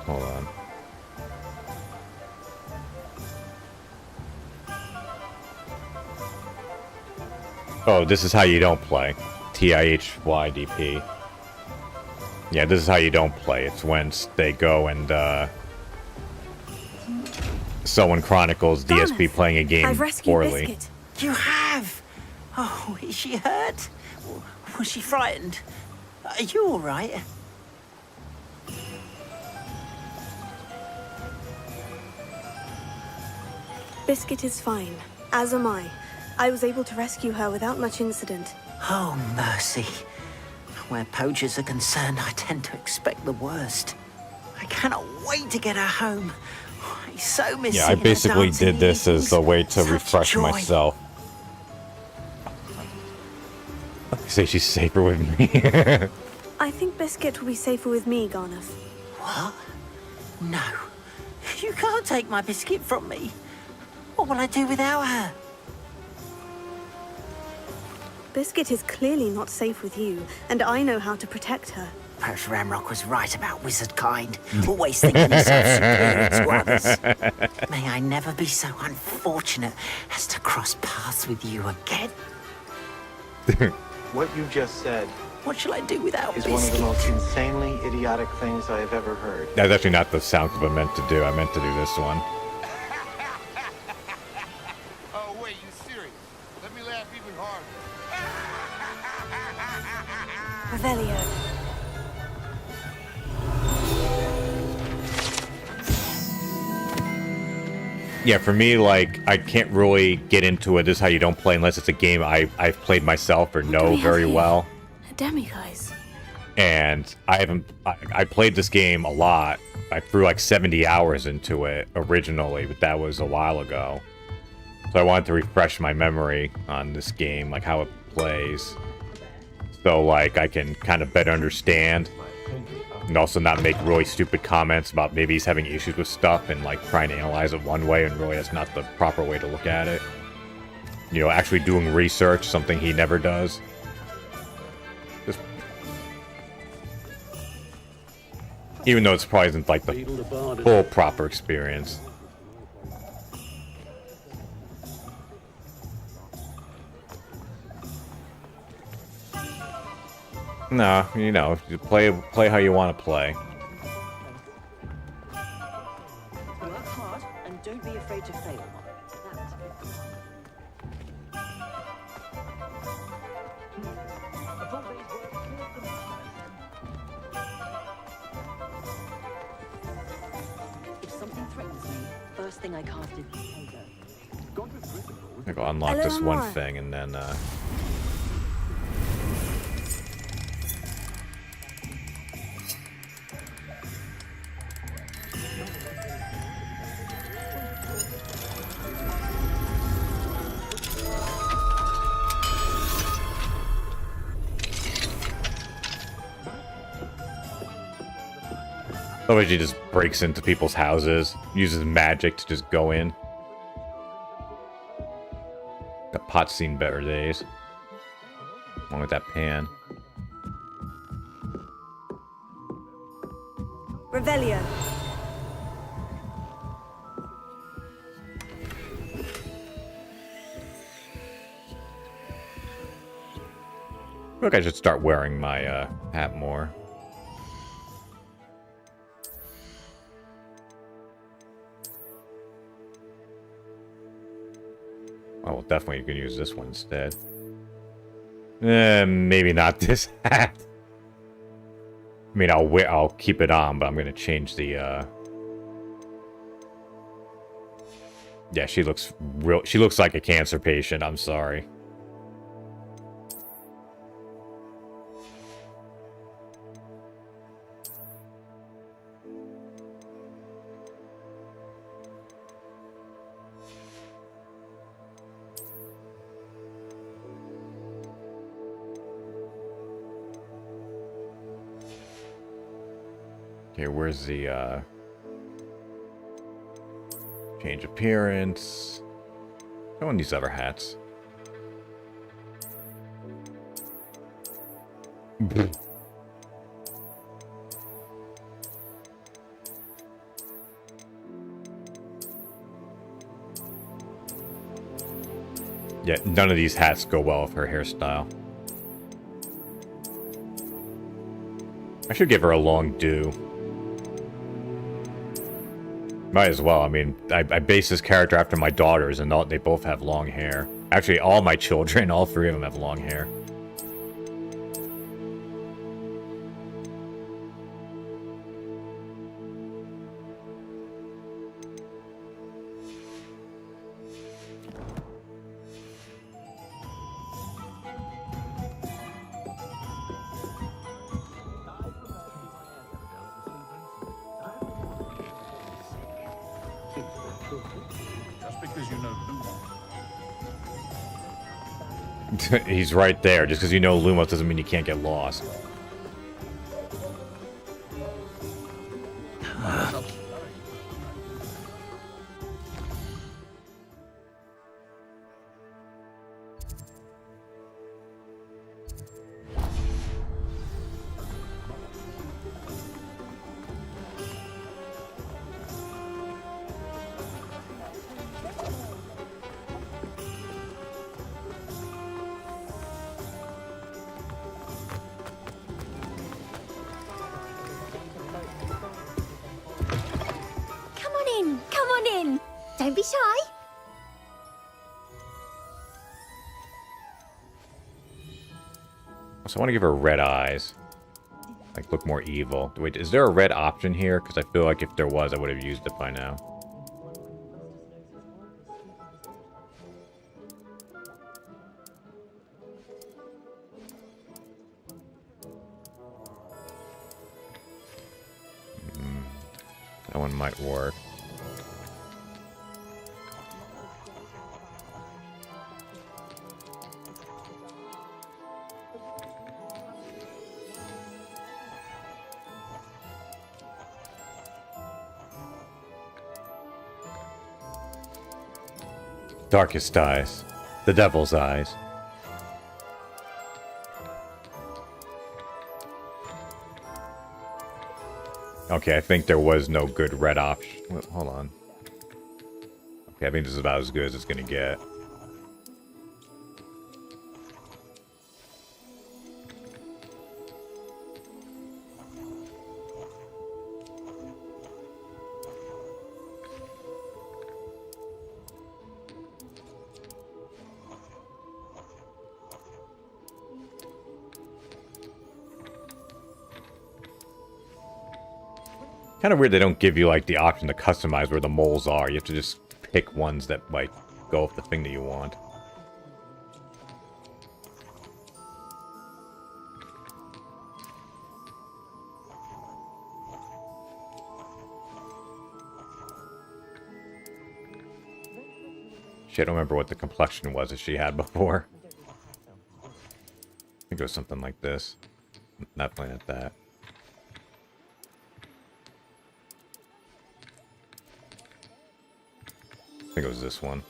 Hold on. Oh, this is how you don't play. TIHYDP. Yeah, this is how you don't play. It's when they go and, someone chronicles DSP playing a game poorly. Biscuit. You have? Oh, is she hurt? Was she frightened? Are you all right? Biscuit is fine, as am I. I was able to rescue her without much incident. Oh, mercy. Where poachers are concerned, I tend to expect the worst. I cannot wait to get her home. I so miss Yeah, I seeing her basically dancing did this evenings. as a way to Such refresh joy. myself. Say she's safer with me. I think Biscuit will be safer with me, Garneth. What? No. You can't take my biscuit from me. What will I do without her? Biscuit is clearly not safe with you, and I know how to protect her. Perhaps Ramrock was right about wizard kind. Always thinking himself superior to others. May I never be so unfortunate as to cross paths with you again. What you just said What shall I do without is biscuit? one of the most insanely idiotic things I have ever heard. That's actually not the sound clip I meant to do. I meant to do this one. Oh, wait, you serious? Let me laugh even harder. Revelio. Yeah, for me, like, I can't really get into it. This is how you don't play unless it's a game I've played myself or know very well. A demiguise. And I played this game a lot. I threw like 70 hours into it originally, but that was a while ago. So I wanted to refresh my memory on this game, like how it plays. So like I can kind of better understand. And also not make really stupid comments about maybe he's having issues with stuff and like trying to analyze it one way and really that's not the proper way to look at it. You know, actually doing research, something he never does. Just... Even though it's probably isn't like the full proper experience. No, you know, you play how you want to play. Work hard and don't be afraid to fail. last thing I casted. I go unlock Hello, this one Amor. thing and then otherwise he just breaks into people's houses, uses magic to just go in. The pot's seen better days. Along with that pan. Revelio. I feel like I should start wearing my hat more. Oh, well, definitely you can use this one instead. Maybe not this hat. I mean, I'll keep it on, but I'm gonna change the. Yeah, she looks like a cancer patient. I'm sorry. Okay, where's the, change appearance? No one needs other hats. Yeah, none of these hats go well with her hairstyle. I should give her a long do. Might as well. I mean, I base this character after my daughters, and they both have long hair. Actually, all my children, all three of them have long hair. Just because you know He's right there. Just because you know Lumos doesn't mean you can't get lost. Come on in. Don't be shy. So I want to give her red eyes. Like, look more evil. Wait, is there a red option here? Because I feel like if there was, I would have used it by now. That one might work. Darkest eyes. The devil's eyes. Okay, I think there was no good red option. Wait, hold on. Okay, I think this is about as good as it's gonna get. Kind of weird they don't give you, like, the option to customize where the moles are. You have to just pick ones that might go with the thing that you want. Shit, I don't remember what the complexion was that she had before. I think it was something like this. Not playing at that. I think it was this one.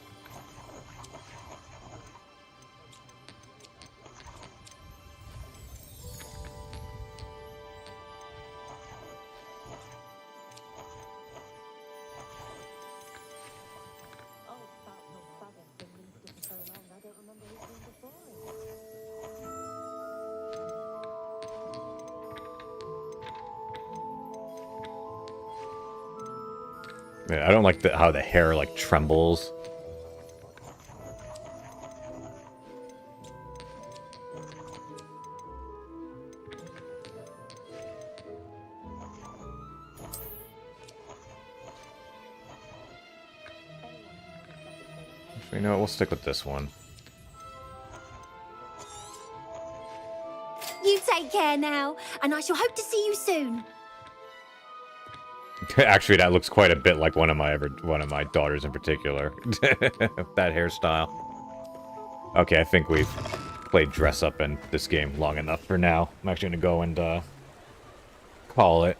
Yeah, I don't like how the hair, like, trembles. You know what, we'll stick with this one. You take care now, and I shall hope to see you soon. Actually, that looks quite a bit like one of my daughters in particular. That hairstyle. Okay, I think we've played dress up in this game long enough for now. I'm actually gonna go and call it.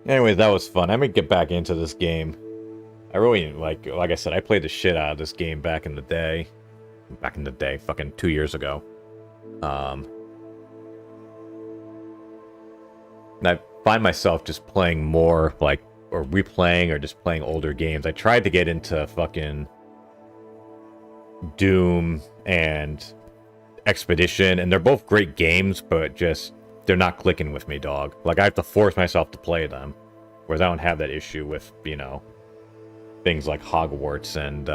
Anyways, that was fun. I'm gonna get back into this game. I really, like I said, I played the shit out of this game back in the day. Fucking 2 years ago. And I find myself just playing more, like, or replaying, or just playing older games. I tried to get into fucking Doom and Expedition, and they're both great games, but just... they're not clicking with me, dog. Like, I have to force myself to play them. Whereas I don't have that issue with, you know, things like Hogwarts and,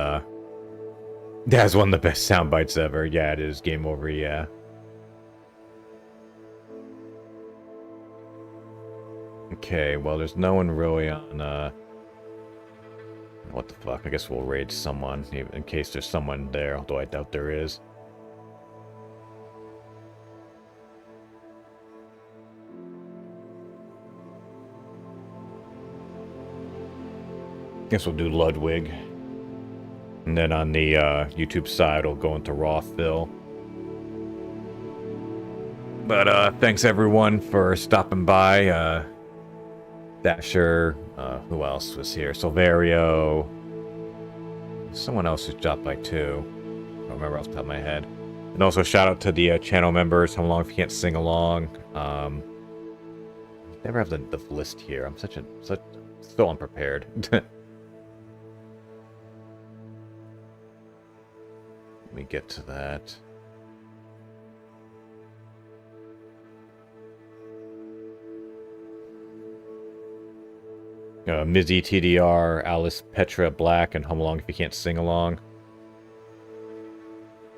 that's one of the best sound bites ever. Yeah, it is. Game over, yeah. Okay, well, there's no one really on, what the fuck? I guess we'll raid someone, in case there's someone there, although I doubt there is. Guess we'll do Ludwig. And then on the YouTube side, we'll go into Rothville. But thanks everyone for stopping by. Dasher, who else was here? Silverio. Someone else who dropped by too. I don't remember off the top of my head. And also shout out to the channel members. Come along if you can't sing along. Never have the list here. I'm so unprepared. Let me get to that. Mizzy, TDR, Alice, Petra, Black, and Home Along if you can't sing along.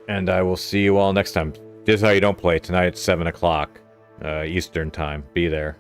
And I will see you all next time. This is how you don't play. Tonight at 7 o'clock Eastern time. Be there.